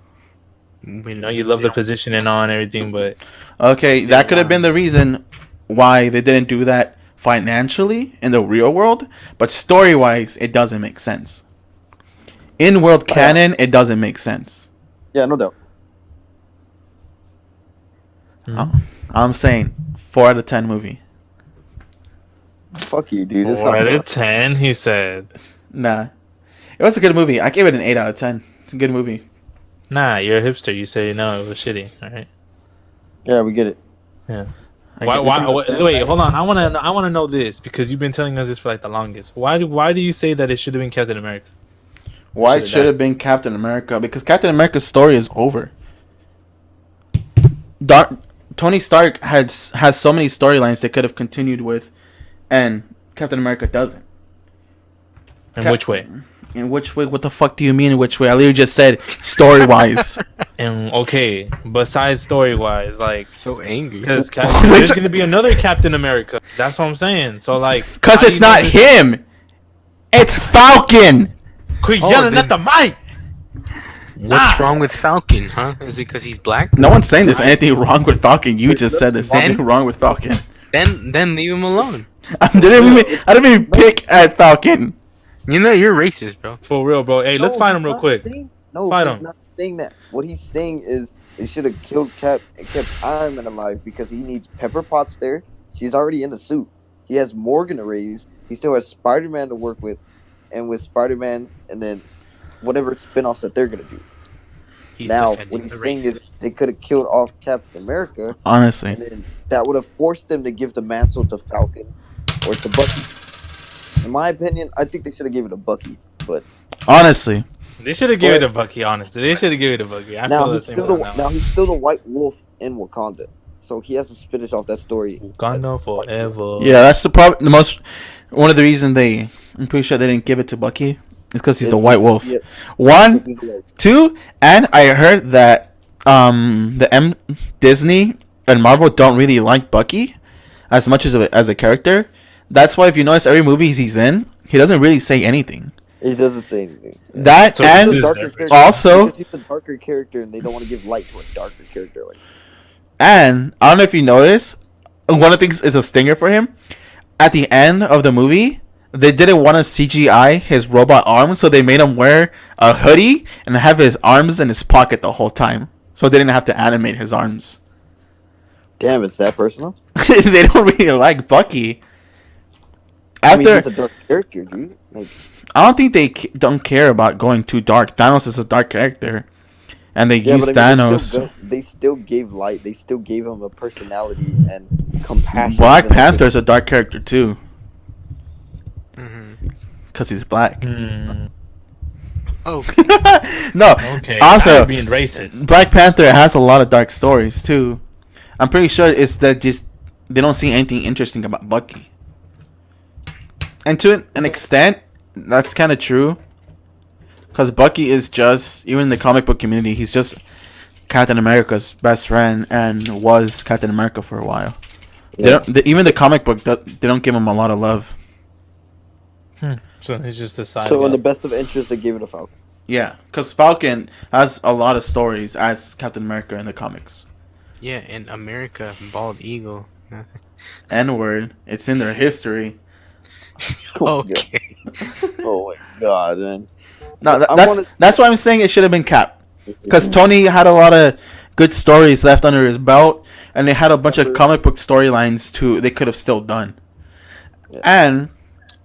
We know you love the position and all and everything, but Okay, that could have been the reason why they didn't do that financially in the real world, but story-wise, it doesn't make sense. In world canon, it doesn't make sense. Yeah, no doubt. I'm saying 4 out of 10 movie. Fuck you, dude. It's 4 not out fair. of 10." He said, Nah, it was a good movie. I gave it an 8 out of 10. It's a good movie. "Nah, you're a hipster. You say no, it was shitty. All right." Yeah, we get it. Yeah. I Wait, hold on. I wanna know this because you've been telling us this for like the longest. Why do you say that it should have been Captain America? Why it should have been Captain America? Because Captain America's story is over. Tony Stark has so many storylines they could have continued with, and Captain America doesn't. In which way? In which way? What the fuck do you mean in which way? I literally just said story-wise. And okay, besides story wise, like So angry. because there's gonna be another Captain America. That's what I'm saying. So like, Because how it's do you not know him. It's Falcon. Quit Oh, yelling then- at the mic. What's wrong with Falcon, huh? Is it because he's black? No one's saying there's anything wrong with Falcon. You just said there's something wrong with Falcon. Then leave him alone. I didn't even pick at Falcon. You know you're racist, bro. For real, bro. Hey, let's find him real quick. No, Fight he's him. not saying that. What he's saying is they should have killed Cap and kept Iron Man alive because he needs Pepper Potts there. She's already in the suit. He has Morgan to raise. He still has Spider-Man to work with, and with Spider-Man, and then whatever spin-offs that they're gonna do. He's Now, defending what he's the saying racist. is they could have killed off Captain America, and Honestly, then that would have forced them to give the mantle to Falcon or to Bucky. In my opinion, I think they should have given it to Bucky. But honestly, They should have given it to Bucky. Honestly, they should have given it to Bucky. I now feel the he's same still way now he's still the White Wolf in Wakanda, so he has to finish off that story. Wakanda forever. yeah, that's the problem. One of the reasons I'm pretty sure they didn't give it to Bucky is because he's a White Wolf. Yeah, One, he's white. 2, and I heard that Disney and Marvel don't really like Bucky as much as a character. That's why if you notice every movie he's in, he doesn't really say anything. He doesn't say anything. Yeah. That So He's who's a and his darker difference? character also because he's a darker character, and they don't want to give light to a darker character. Like, and I don't know if you noticed, one of the things is a stinger for him. At the end of the movie, they didn't want to CGI his robot arm, so they made him wear a hoodie and have his arms in his pocket the whole time, so they didn't have to animate his arms. damn, it's that personal. They don't really like Bucky. I mean, After he's a dark character, dude. Like, I don't think they don't care about going too dark. Thanos is a dark character, and they yeah, use but I mean, Thanos. they still gave light. They still gave him a personality and compassion. Black even though Panther is a dark character too, Hmm. because he's black. Hmm. Okay. No, Okay. also I'm being racist. Black Panther has a lot of dark stories too. I'm pretty sure it's that just they don't see anything interesting about Bucky. And to an extent, that's kind of true. Because Bucky is just, even in the comic book community, he's just Captain America's best friend and was Captain America for a while. Yeah. Even the comic book, they don't give him a lot of love. So he's just a side So, in guy. the best of interest, they gave it a Falcon. Yeah, because Falcon has a lot of stories as Captain America in the comics. Yeah, in America, bald eagle. Nothing. N-word, it's in their history. Okay. Oh my god, man. No, I that's wanna- that's why I'm saying it should have been Cap. Because Tony had a lot of good stories left under his belt, and they had a bunch of comic book storylines too. They could have still done, Yeah. and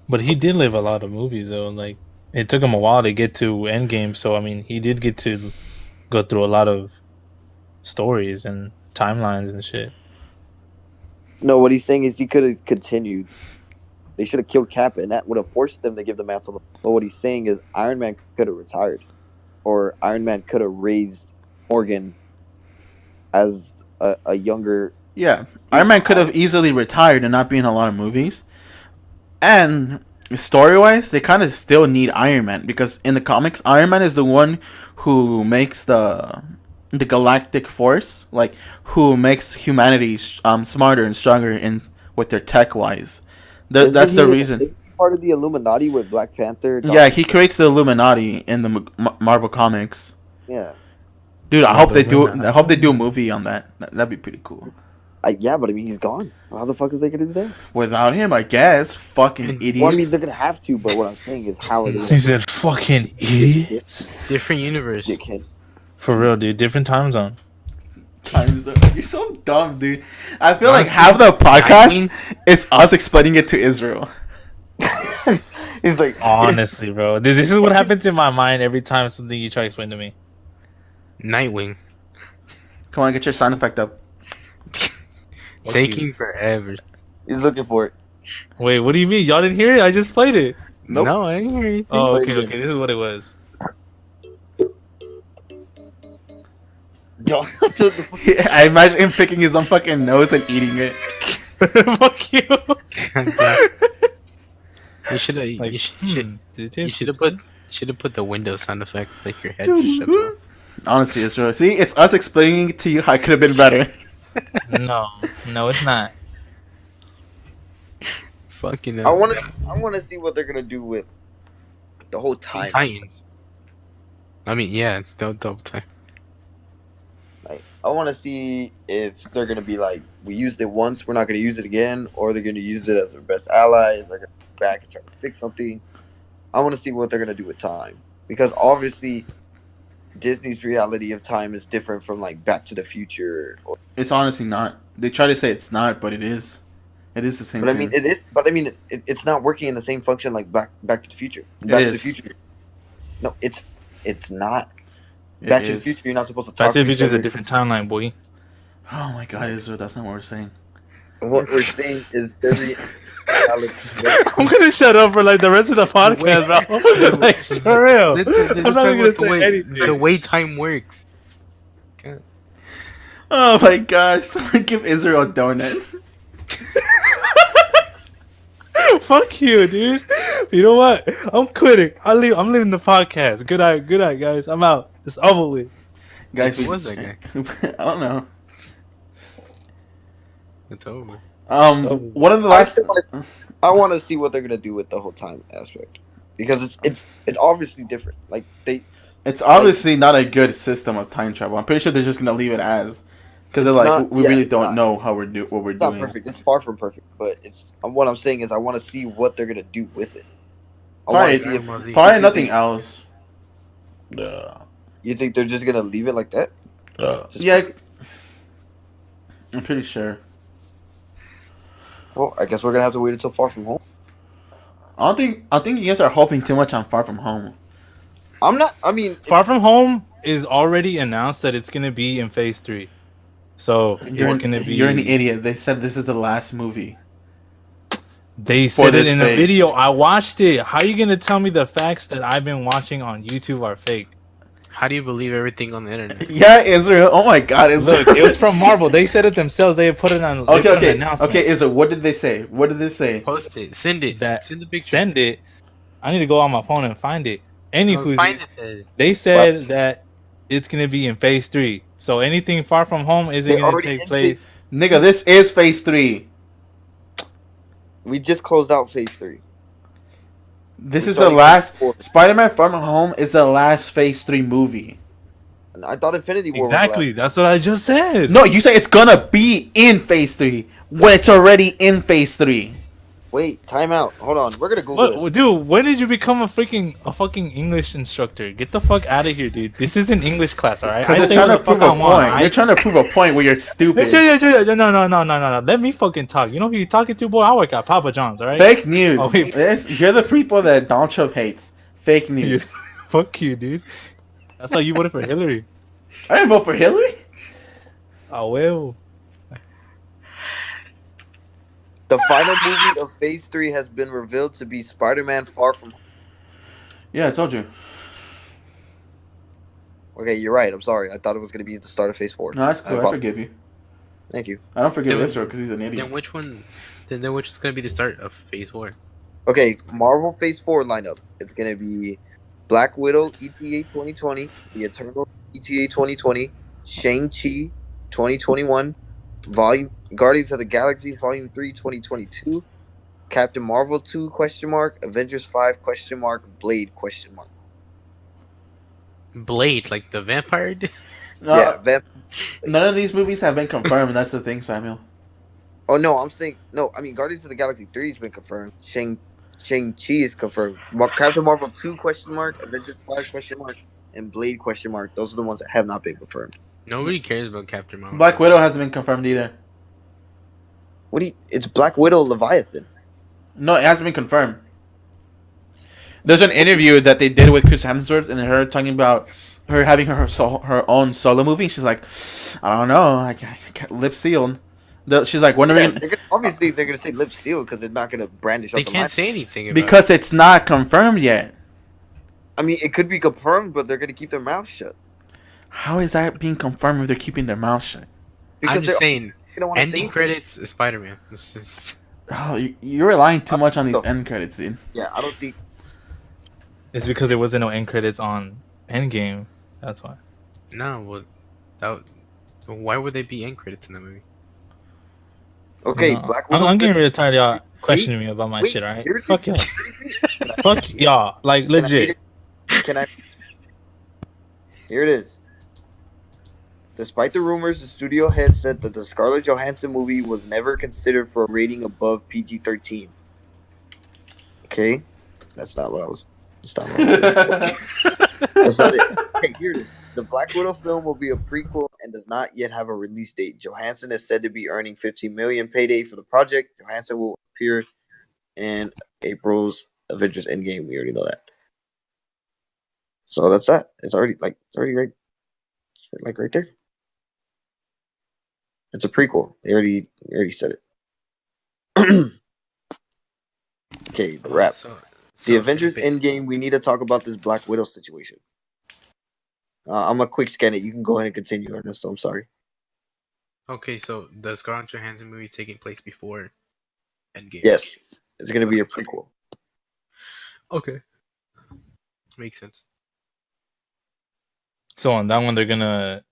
But he did live a lot of movies though. Like it took him a while to get to Endgame. So I mean, he did get to go through a lot of stories and timelines and shit. No, what he's saying is he could have continued. They should have killed Cap, and that would have forced them to give the mantle. But what he's saying is Iron Man could have retired, or Iron Man could have raised Morgan as a younger. yeah, Iron Man could have easily retired and not be in a lot of movies. And story wise, they kind of still need Iron Man because in the comics, Iron Man is the one who makes the galactic force, like who makes humanity smarter and stronger in with their tech wise. That's the reason. Isn't he part of the Illuminati with Black Panther. Yeah, he creates the Illuminati in the Marvel comics. Yeah. Dude, I Oh, hope the they do. Illuminati. I hope they do a movie on that. That'd be pretty cool. Yeah, but I mean, he's gone. How the fuck is they gonna do that? Without him, I guess. Fucking idiots. Well, I mean, they're gonna have to. But what I'm saying is, how are they? He said, "Fucking idiots." Different universe. Dickhead. For real, dude. Different time zone. Times you're so dumb, dude. I feel like Honestly, half the podcast I mean- is us explaining it to Israel. He's like, Honestly, bro. Dude, this is what happens in my mind every time something you try to explain to me. Nightwing. Come on, get your sound effect up. Taking forever. he's looking for it. Wait, what do you mean? Y'all didn't hear it? I just played it. Nope. No, I didn't hear anything. Oh, Play it okay, again. okay. This is what it was. I imagine him picking his own fucking nose and eating it. Fuck you. You should have. Like, you should have put the Windows sound effect, like your head just shuts off. Honestly, Israel. See, it's us explaining to you how it could have been better. No, no, it's not. Fucking. I want to see what they're gonna do with the whole time. Titans. I mean, yeah, double time. Like, I want to see if they're gonna be like, we used it once, we're not gonna use it again, or they're gonna use it as their best ally. If they're gonna go back and try to fix something. I want to see what they're gonna do with time, because obviously Disney's reality of time is different from like Back to the Future. It's honestly not. They try to say it's not, but it is. It is the same But I thing. mean, it is. But I mean, it's not working in the same function like Back to the Future. Back to the is. Future. No, it's not. It Back to the is. Future, you're not supposed to talk. Back to the each Future is a other. different timeline, boy. Oh my god, Israel, that's not what we're saying. What we're saying is very. I'm gonna shut up for like the rest of the podcast, bro. Like, for real. I'm not even gonna say anything. The way time works. Oh my gosh, someone give Israel a donut. Fuck you, dude. You know what? I'm quitting. I'm leaving the podcast. Good night, guys. I'm out. It's over with. Guys, Who was that guy? I don't know. It's over. One of the last. I want to see what they're gonna do with the whole time aspect. because it's obviously different. Like It's like obviously not a good system of time travel. I'm pretty sure they're just gonna leave it as, because they're it's like, not. we Yeah, really it's don't not. know how what we're It's not doing. perfect. It's far from perfect. But it's what I'm saying is I want to see what they're gonna do with it. I want to Probably, see if Dragon they Ball Z. keep probably nothing using. else. You think they're just gonna leave it like that? Just Yeah, fuck it. I'm pretty sure. Well, I guess we're gonna have to wait until Far From Home. I think you guys are hoping too much on Far From Home. I'm not. I mean, if Far From Home is already announced that it's gonna be in Phase 3. So it's gonna You're an be. idiot. They said this is the last movie They for said it this in a phase. video. I watched it. How are you gonna tell me the facts that I've been watching on YouTube are fake? How do you believe everything on the internet? Yeah, Israel. Oh my God, Israel. Look, it was from Marvel. They said it themselves. They put it on. They Okay, put an okay, announcement Israel. What did they say? What did they say? Post it. Send it. that Send the picture. send it. I need to go on my phone and find it. Oh, find Anywhoosies, it then. they but said that it's gonna be in Phase 3. So anything Far From Home isn't they're gonna already take in place. Phase. Nigga, this is phase 3. We just closed out Phase 3. This We're is the starting Phase last. 4. Spider-Man Far From Home is the last phase 3 movie. And I thought Infinity War was the last. Exactly. That's what I just said. No, you say it's gonna be in phase 3 when it's already in phase 3. Wait, time out. Hold on. We're gonna Google What, this. dude? When did you become a fucking English instructor? Get the fuck out of here, dude. This is an English class, all right? Because I they're say trying what to the fuck prove a I want, all point. They're right? trying to prove a point where you're stupid. No. Let me fucking talk. You know who you talking to, boy? I work at Papa John's, all right? Fake Oh news. wait, You're the people that Donald Trump hates. Fake yeah. news. Fuck you, dude. That's why you voted for Hillary. I didn't vote for Hillary. Oh well. The final movie of Phase 3 has been revealed to be Spider-Man Far From Home. Yeah, I told you. Okay, you're right. I'm sorry. I thought it was gonna be at the start of Phase 4. No, that's I cool. I apologize. forgive you. Thank you. I don't forgive Then, Israel because he's an idiot. then which one? Then which is gonna be the start of Phase 4? Okay, Marvel Phase 4 lineup. It's gonna be Black Widow ETA 2020, The Eternal ETA 2020, Shang-Chi 2021, Volume Guardians of the Galaxy Volume 3 2022, Captain Marvel 2 question mark, Avengers 5 question mark, Blade question mark. Blade, like the vampire. Yeah, No, none of these movies have been confirmed. That's the thing, Samuel. Oh no, I'm saying no. I mean, Guardians of the Galaxy 3 has been confirmed. Shang-Chi is confirmed. Captain Marvel 2 question mark, Avengers 5 question mark, and Blade question mark. Those are the ones that have not been confirmed. Nobody cares about Captain Marvel. Black Widow hasn't been confirmed either. What do you? It's Black Widow Leviathan. No, it hasn't been confirmed. There's an interview that they did with Chris Hemsworth and her talking about her having her own solo movie. She's like, I don't know, lip sealed. She's like, when are we Yeah, gonna? obviously they're gonna say lip sealed because they're not gonna brandish They out the line. can't say anything about Because it's not confirmed yet. I mean, it could be confirmed, but they're gonna keep their mouth shut How is that being confirmed if they're keeping their mouth shut? it. because I'm just they're saying. gonna want to say Ending it. credits, Spider-Man. It's just- Oh, you're relying too much on these So, end credits, dude. yeah, I don't think. It's because there wasn't no end credits on Endgame. That's why. no, well, that. Why would they be end credits in the movie? Okay, No, Black I'm, Widow. I'm getting really tired of y'all Wait, questioning me about my wait, shit. All right, here it fuck is. y'all. Can I, Fuck y'all. Like can I read legit. it? Can I? Here it is. Despite the rumors, the studio head said that the Scarlett Johansson movie was never considered for a rating above PG-13. Okay, that's not what I was. That's not what I was looking for. That's not it. Okay, here it is. The Black Widow film will be a prequel and does not yet have a release date. Johansson is said to be earning 15 million payday for the project. Johansson will appear in April's Avengers Endgame. We already know that. So that's that. It's already right, like right there. It's a prequel. They already said it. Okay, the wrap. So, The so Avengers ba- Endgame. We need to talk about this Black Widow situation. I'm a quick scan it. You can go ahead and continue, Ernesto. I'm sorry. Okay, so the Scarlett Johansson movie is taking place before Endgame. Yes, it's gonna be a Okay. prequel. Okay. Makes sense. So on that one, they're gonna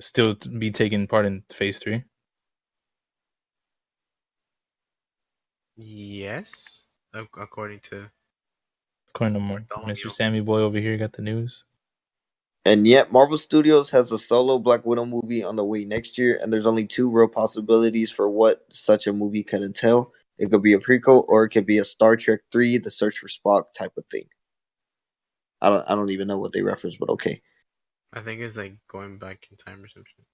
still be taking part in Phase 3. Yes, according to According to Bartholomew. Mr. Sammy Boy over here, got the news. And yet, Marvel Studios has a solo Black Widow movie on the way next year, and there's only two real possibilities for what such a movie could entail. It could be a prequel, or it could be a Star Trek 3, The Search for Spock type of thing. I don't even know what they reference, but okay. I think it's like going back in time or some shit.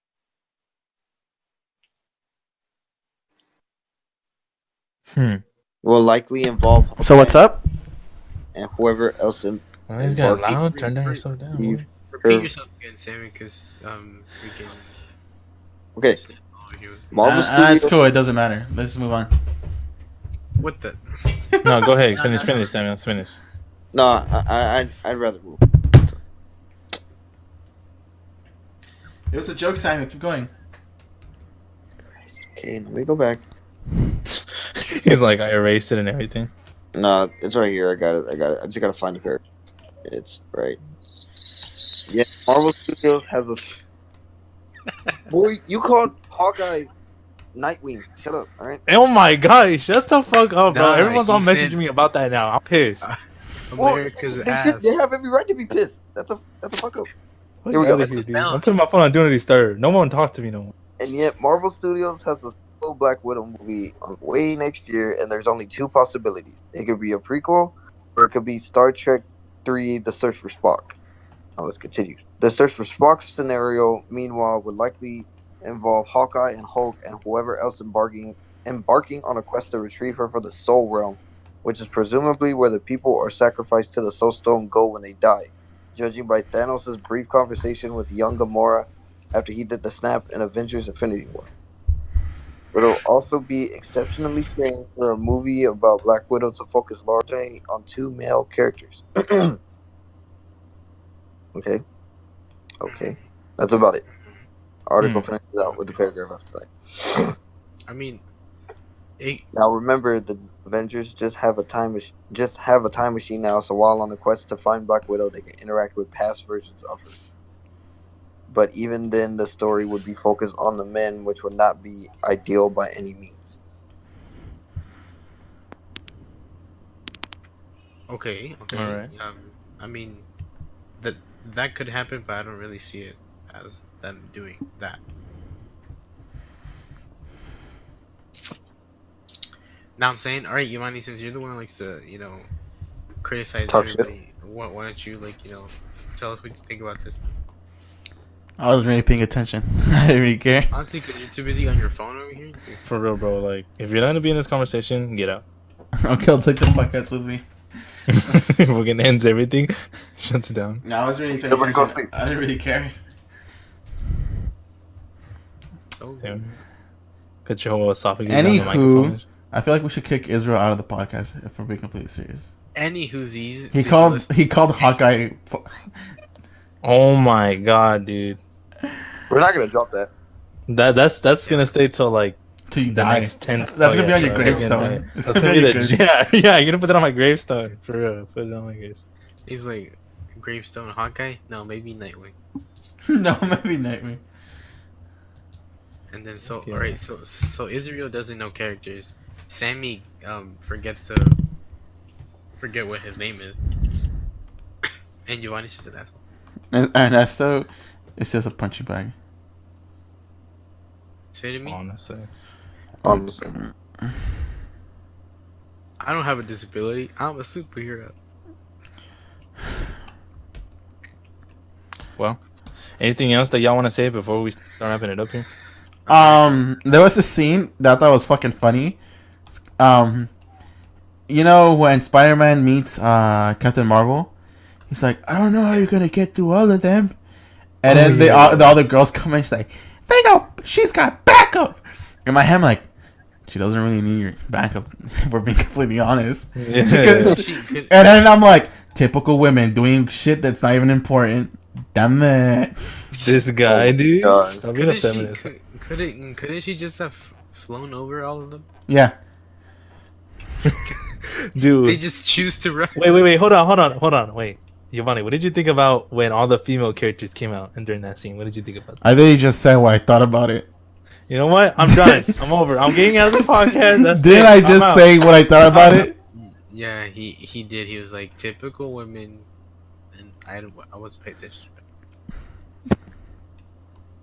Will likely involve So what's up? and whoever else Well, he's got embarking. loud. Turn down yourself down. Leave. Boy. Repeat yourself again, Sammy, because we can. Okay, understand all of yours. Marvel It's Studios. cool. It doesn't matter. Let's just move on. What the? No, go ahead. Finish, Sammy. Let's finish. No, I'd rather move. It was a joke, Simon. Keep going. Okay, let me go back. He's like, I erased it and everything. No, it's right here. I got it. I just gotta find the pair. It's right. Yeah, Marvel Studios has a. Boy, you called Hawkeye Nightwing. Shut up, all right? Oh my god, shut the fuck up, bro. Nah, Everyone's he all said- messaging me about that now. I'm pissed. America's ass. They have every right to be pissed. That's a fuck up. Fuck Here we go. outta here, dude. I'm putting my phone on Do Not Disturb. No one talk to me no more. And yet, Marvel Studios has a solo Black Widow movie on the way next year, and there's only two possibilities. It could be a prequel, or it could be Star Trek 3: The Search for Spock. Now let's continue. The Search for Spock scenario, meanwhile, would likely involve Hawkeye and Hulk and whoever else embarking on a quest to retrieve her for the Soul Realm, which is presumably where the people are sacrificed to the Soul Stone go when they die, judging by Thanos' brief conversation with young Gamora after he did the snap in Avengers Infinity War. But it'll also be exceptionally strange for a movie about Black Widow to focus largely on two male characters. Okay. That's about it. Article finishes out with the paragraph after that. I mean, Now remember, the Avengers just have a time machine now. So while on the quest to find Black Widow, they can interact with past versions of her. But even then, the story would be focused on the men, which would not be ideal by any means. okay. All right. I mean, that could happen, but I don't really see it as them doing that. Now I'm saying, all right, Yamani, since you're the one who likes to, criticize Talk shit. everybody, why don't you, tell us what you think about this? I wasn't really paying attention. I didn't really care. Honestly, because you're too busy on your phone over here. For real, bro. Like, if you're not gonna be in this conversation, get out. Okay, I'll take the podcast with me. We're gonna end everything. Shuts down. No, I wasn't really paying Everybody go attention. sleep. I didn't really care. Oh, Damn. Cut your whole esophagus down the microphone. Anywho, I feel like we should kick Israel out of the podcast if we're being completely serious. any whoosies. He called Hawkeye. Oh my god, dude. We're not gonna drop that. That's gonna stay till like Till you the die. next 10th. That's gonna be on your bro. gravestone. It's That's gonna gonna be be on your the yeah. You're gonna put that on my gravestone for real. Put it on my gravestone. He's like, Gravestone Hawkeye? No, maybe Nightwing. No, maybe Nightwing. And then Okay. alright, so Israel doesn't know characters. Sammy forgets to forget what his name is. And Giovanni's just an asshole. And Ernesto, it's just a punching bag. Say to me, Honestly. Honestly. I don't have a disability. I'm a superhero. Well, anything else that y'all want to say before we start wrapping it up here? There was a scene that I thought was fucking funny. You know when Spider-Man meets Captain Marvel, he's like, I don't know how you're gonna get through all of them, and then the other girls come in, she's like, she's got backup. In my head, I'm like, she doesn't really need your backup. If we're being completely honest. Yeah. And then I'm like, typical women doing shit that's not even important. Damn it. This guy, dude. God. Stop being a Couldn't feminist. couldn't she just have flown over all of them? Yeah. Dude. They just choose to run. Wait. Hold on. Wait. Giovanni, what did you think about when all the female characters came out and during that scene? What did you think about that? I literally just said what I thought about it. You know what? I'm done. I'm over. I'm getting out of the podcast. That's Didn't it. I I'm just out. say what I thought about it? Yeah, he did. He was like typical women, and I wasn't paying attention.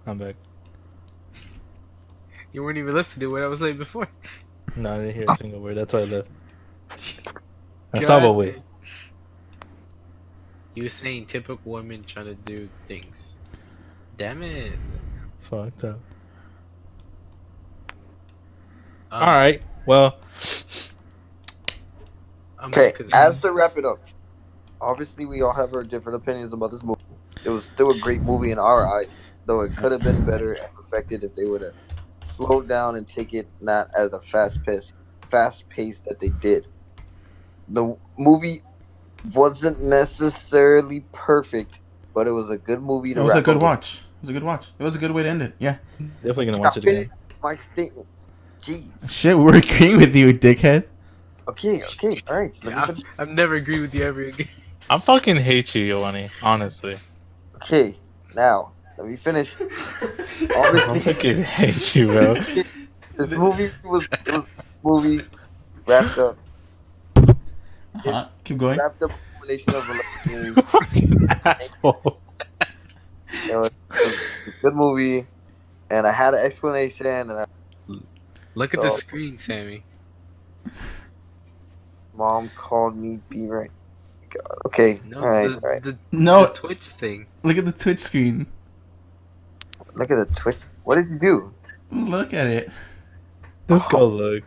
I'm back. You weren't even listening to what I was saying before. No, I didn't hear a single word. That's why I left. That's not what God, way. man. You were saying typical women trying to do things. Damn it. It's fucked up. All Um, right. Well, Okay, because as to wrap it up, obviously we all have our different opinions about this movie. It was still a great movie in our eyes, though it could have been better and perfected if they would have slowed down and take it not at a fast pace that they did. The movie wasn't necessarily perfect, but it was a good movie It to was a wrap good up with. watch. It was a good watch. It was a good way to end it. Yeah. definitely gonna I watch it again. finished my statement. Jeez. Shit, we were agreeing with you, dickhead. Okay, all right. Let me finish. I've never agreed with you ever again. I fucking hate you, Giovanni. Honestly, Okay, now let me finish. I Obviously, fucking hate you, bro. this movie was movie wrapped up. It Huh? Keep going. wrapped up a combination of 11 games. Fucking asshole. It was a good movie, and I had an explanation. Look at the So screen, Sammy. mom called me Beaver. God. Okay, No, all right, the all right. the the No, Twitch thing. look at the Twitch screen. Look at the Twitch. What did you do? Look at it. Just go look.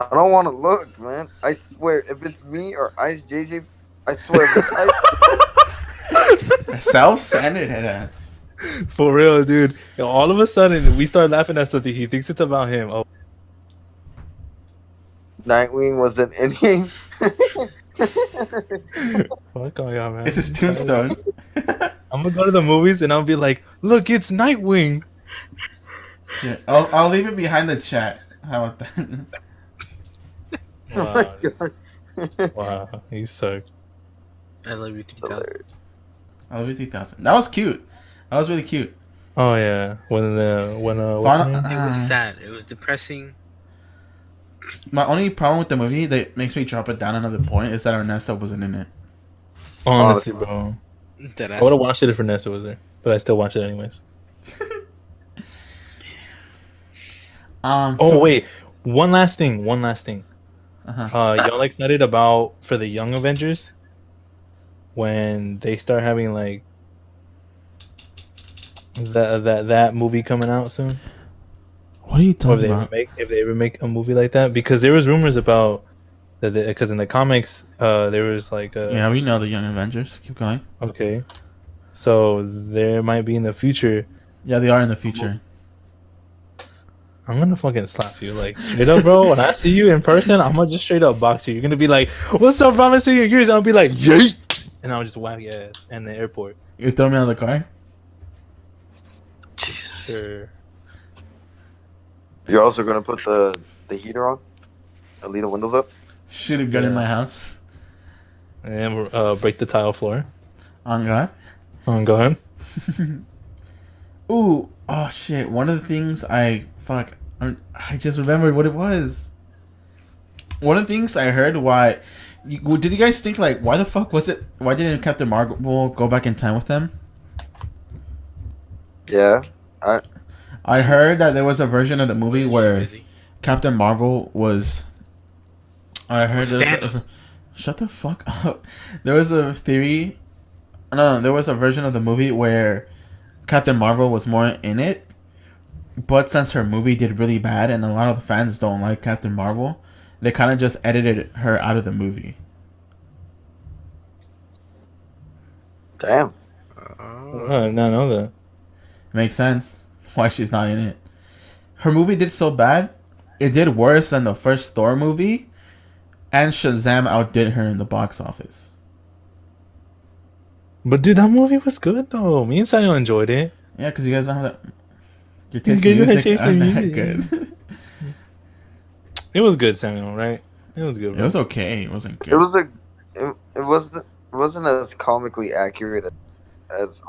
I don't want to look, man. I swear, if it's me or Ice JJ, I swear, if it's Ice. Self-centered head ass. For real, dude. All of a sudden, we start laughing at something. He thinks it's about him. Oh, Nightwing was an endgame. fuck all y'all, man. It's his tombstone. I'm gonna go to the movies and I'll be like, look, it's Nightwing. Yeah, I'll leave it behind the chat. How about that? Oh my Wow, god. wow, he sucks. I love you, It's 2000. hilarious. I'll leave 2000. That was cute. That was really cute. Oh yeah, when what's her Final, name? It was sad. It was depressing. my only problem with the movie that makes me drop it down another point is that Ernesto wasn't in it. Honestly, bro, That I would have watched it if Vanessa was there, but I still watched it anyways. Oh wait, one last thing. Uh-huh. Y'all excited about for the Young Avengers when they start having like that movie coming out soon? What are you Or talking about? if they ever make a movie like that, because there was rumors about that because in the comics there was like Yeah, we know the Young Avengers. Keep going. okay, so there might be in the future. Yeah, they are in the future. I'm gonna fucking slap you like straight up, bro. When I see you in person, I'm gonna just straight up box you. You're gonna be like, "What's up, bro? I haven't seen you in years." I'll be like, "Yeet," and I'll just whack your ass in the airport. You throw me out of the car? Jesus. Sure. You're also gonna put the heater on and leave the windows up. Shoot a gun in Yeah. my house? And break the tile floor. On God? Go ahead. Ooh, oh shit. One of the things I just remembered what it was. One of the things I heard did you guys think like why the fuck was it? Why didn't Captain Marvel go back in time with them? Yeah. I heard that there was a version of the movie Was where busy. Captain Marvel was. I heard there was Thanos. shut the fuck up. There was a theory. No, there was a version of the movie where Captain Marvel was more in it, but since her movie did really bad and a lot of the fans don't like Captain Marvel, they kind of just edited her out of the movie. Damn. I did not know that. Makes sense why she's not in it. Her movie did so bad, it did worse than the first Thor movie, and Shazam outdid her in the box office. But dude, that movie was good though. Me and Samuel enjoyed it. Yeah, because you guys don't have that. Your You taste guys in don't have music taste in aren't that music. good. It was good, Samuel. Right? It was good. It Bro. was okay. It wasn't good. It wasn't as comically accurate as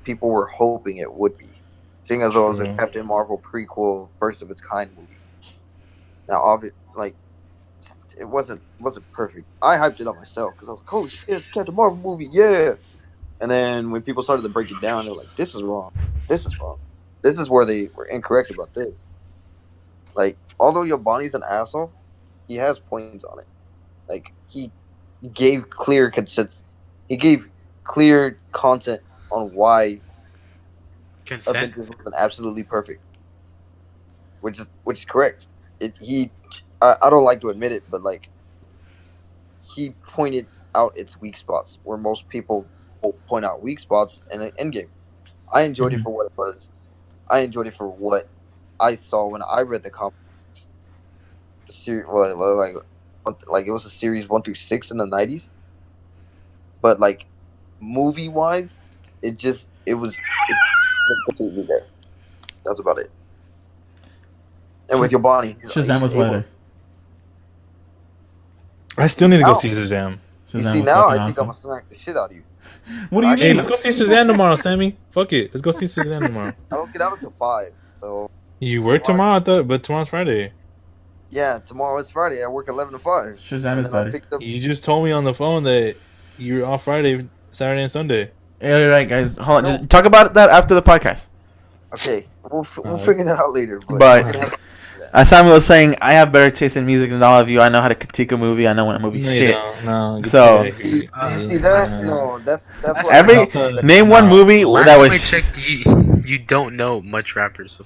people were hoping it would be, seeing as though it was a True. Captain Marvel prequel, first of its kind movie. Now, obviously, like it wasn't perfect. I hyped it up myself because I was like, holy shit, it's a Captain Marvel movie, yeah. And then when people started to break it down, they were like, this is wrong. This is wrong. This is where they were incorrect about this. Like, although Yabani's an asshole, he has points on it. Like he gave clear consent. He gave clear content on why Consent. Avengers wasn't absolutely perfect, which is correct. I don't like to admit it, but like he pointed out its weak spots where most people will point out weak spots in an Endgame. I enjoyed it for what it was. I enjoyed it for what I saw when I read the comics. Like it was a series 1 through 6 in the 90s, but like movie wise, it was completely there. That's about it. And with your Bonnie, Shazam was better. I still need to go Now- see Shazam. You Shazam see was now, fucking I think awesome. I'm gonna smack the shit out of you. What do you I- Hey, mean? let's go see Shazam tomorrow, Sammy. Fuck it, let's go see Shazam tomorrow. I don't get out until 5, so You work tomorrow, I thought, but tomorrow's Friday. yeah, tomorrow is Friday. I work 11 to 5. Shazam And is then I better. picked up. You just told me on the phone that you're off Friday, Saturday, and Sunday. Yeah, you're right, guys. Hold on. No. Just talk about that after the podcast. Okay, we'll Alright. figure that out later. But- we can have- As Samuel was saying, I have better taste in music than all of you. I know how to critique a movie. I know when a movie No, you shit. don't. No, So- do you see that? No, that's what Every- I thought. Name one movie Last that time was. I checked, you don't know much rappers. So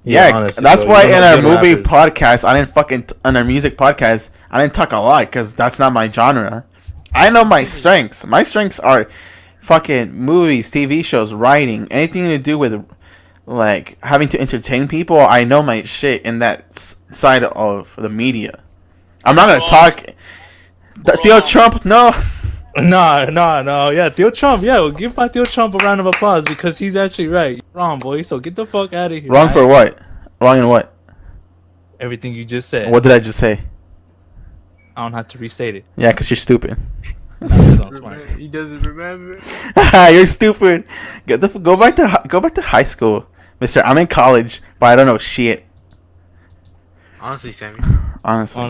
Yeah, honestly, that's though, why you in don't our know movie good rappers. podcast, I didn't fucking on our music podcast, I didn't talk a lot because that's not my genre. I know my strengths. My strengths are fucking movies, TV shows, writing, anything to do with like having to entertain people. I know my shit in that side of the media. I'm not gonna talk. Theo Trump, no. No. Yeah, Theo Trump. Yeah, we'll give my Theo Trump a round of applause because he's actually right. You're wrong, boy. So get the fuck out of here. Wrong for alright? what? Wrong in what? Everything you just said. What did I just say? I don't have to restate it. Yeah, because you're stupid. Because I'm smart. he doesn't remember. You're stupid. Go back to high school, Mister. I'm in college, but I don't know shit. Honestly, Sammy. Honestly,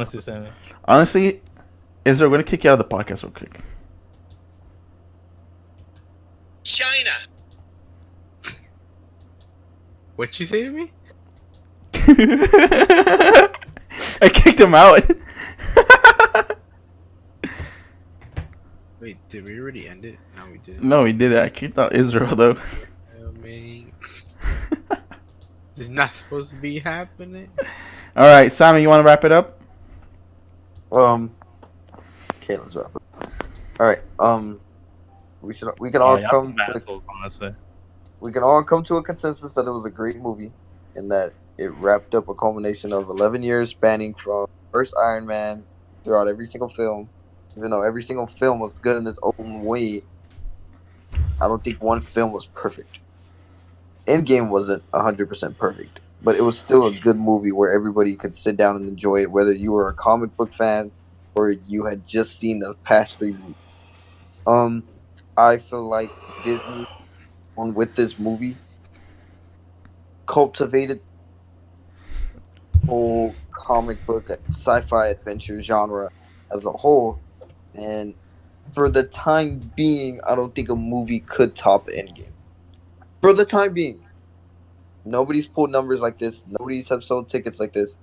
Honestly, Israel, we're gonna kick you out of the podcast real quick. China. What'd you say to me? I kicked him out. Wait, did we already end it? No, we didn't. No, he did it. I kicked out Israel though. Oh, man. This is not supposed to be happening. All right, Simon, you want to wrap it up? Okay, let's wrap it. All right. We can all y'all come some to assholes, honestly. we can all come to a consensus that it was a great movie and that it wrapped up a culmination of 11 years spanning from first Iron Man throughout every single film. Even though every single film was good in its own way, I don't think one film was perfect. Endgame wasn't 100% perfect, but it was still a good movie where everybody could sit down and enjoy it, whether you were a comic book fan or you had just seen the past 3 movies. I feel like Disney, with this movie, cultivated whole comic book sci-fi adventure genre as a whole, and for the time being, I don't think a movie could top Endgame. For the time being, nobody's pulled numbers like this. Nobody's have sold tickets like this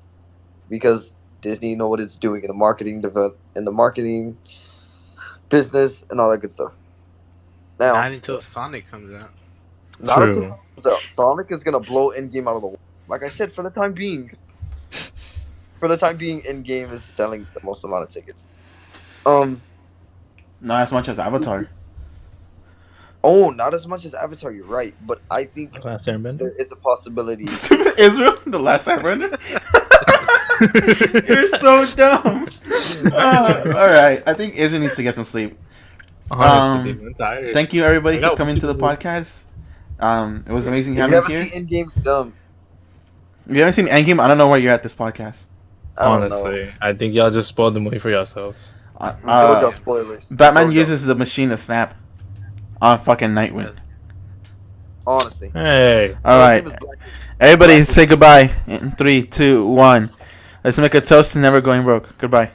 because Disney know what it's doing in the marketing business and all that good stuff. Now, Not until Sonic comes out. not True. until Sonic comes out. Sonic is gonna blow Endgame out of the water. Like I said, for the time being, Endgame is selling the most amount of tickets. Not as much as Avatar. Oh, not as much as Avatar. You're right, but I think Last Airbender. there is a possibility. Israel, the last Airbender. You're so dumb. All right, I think Israel needs to get some sleep. Honestly, dude, I'm tired. Thank you, everybody, I for got coming to the people. podcast. It was amazing If you having you haven't here. seen Endgame, you're dumb. If you haven't seen Endgame, I don't know where you're at this podcast. I don't know. Honestly, I think y'all just spoiled the movie for yourselves. I told y'all Uh, spoilers. Batman Told y'all. uses the machine to snap on fucking Nightwing. Honestly. Hey. All right, His name is Black- everybody, say goodbye in 3, 2, 1. Let's make a toast to never going broke. Goodbye.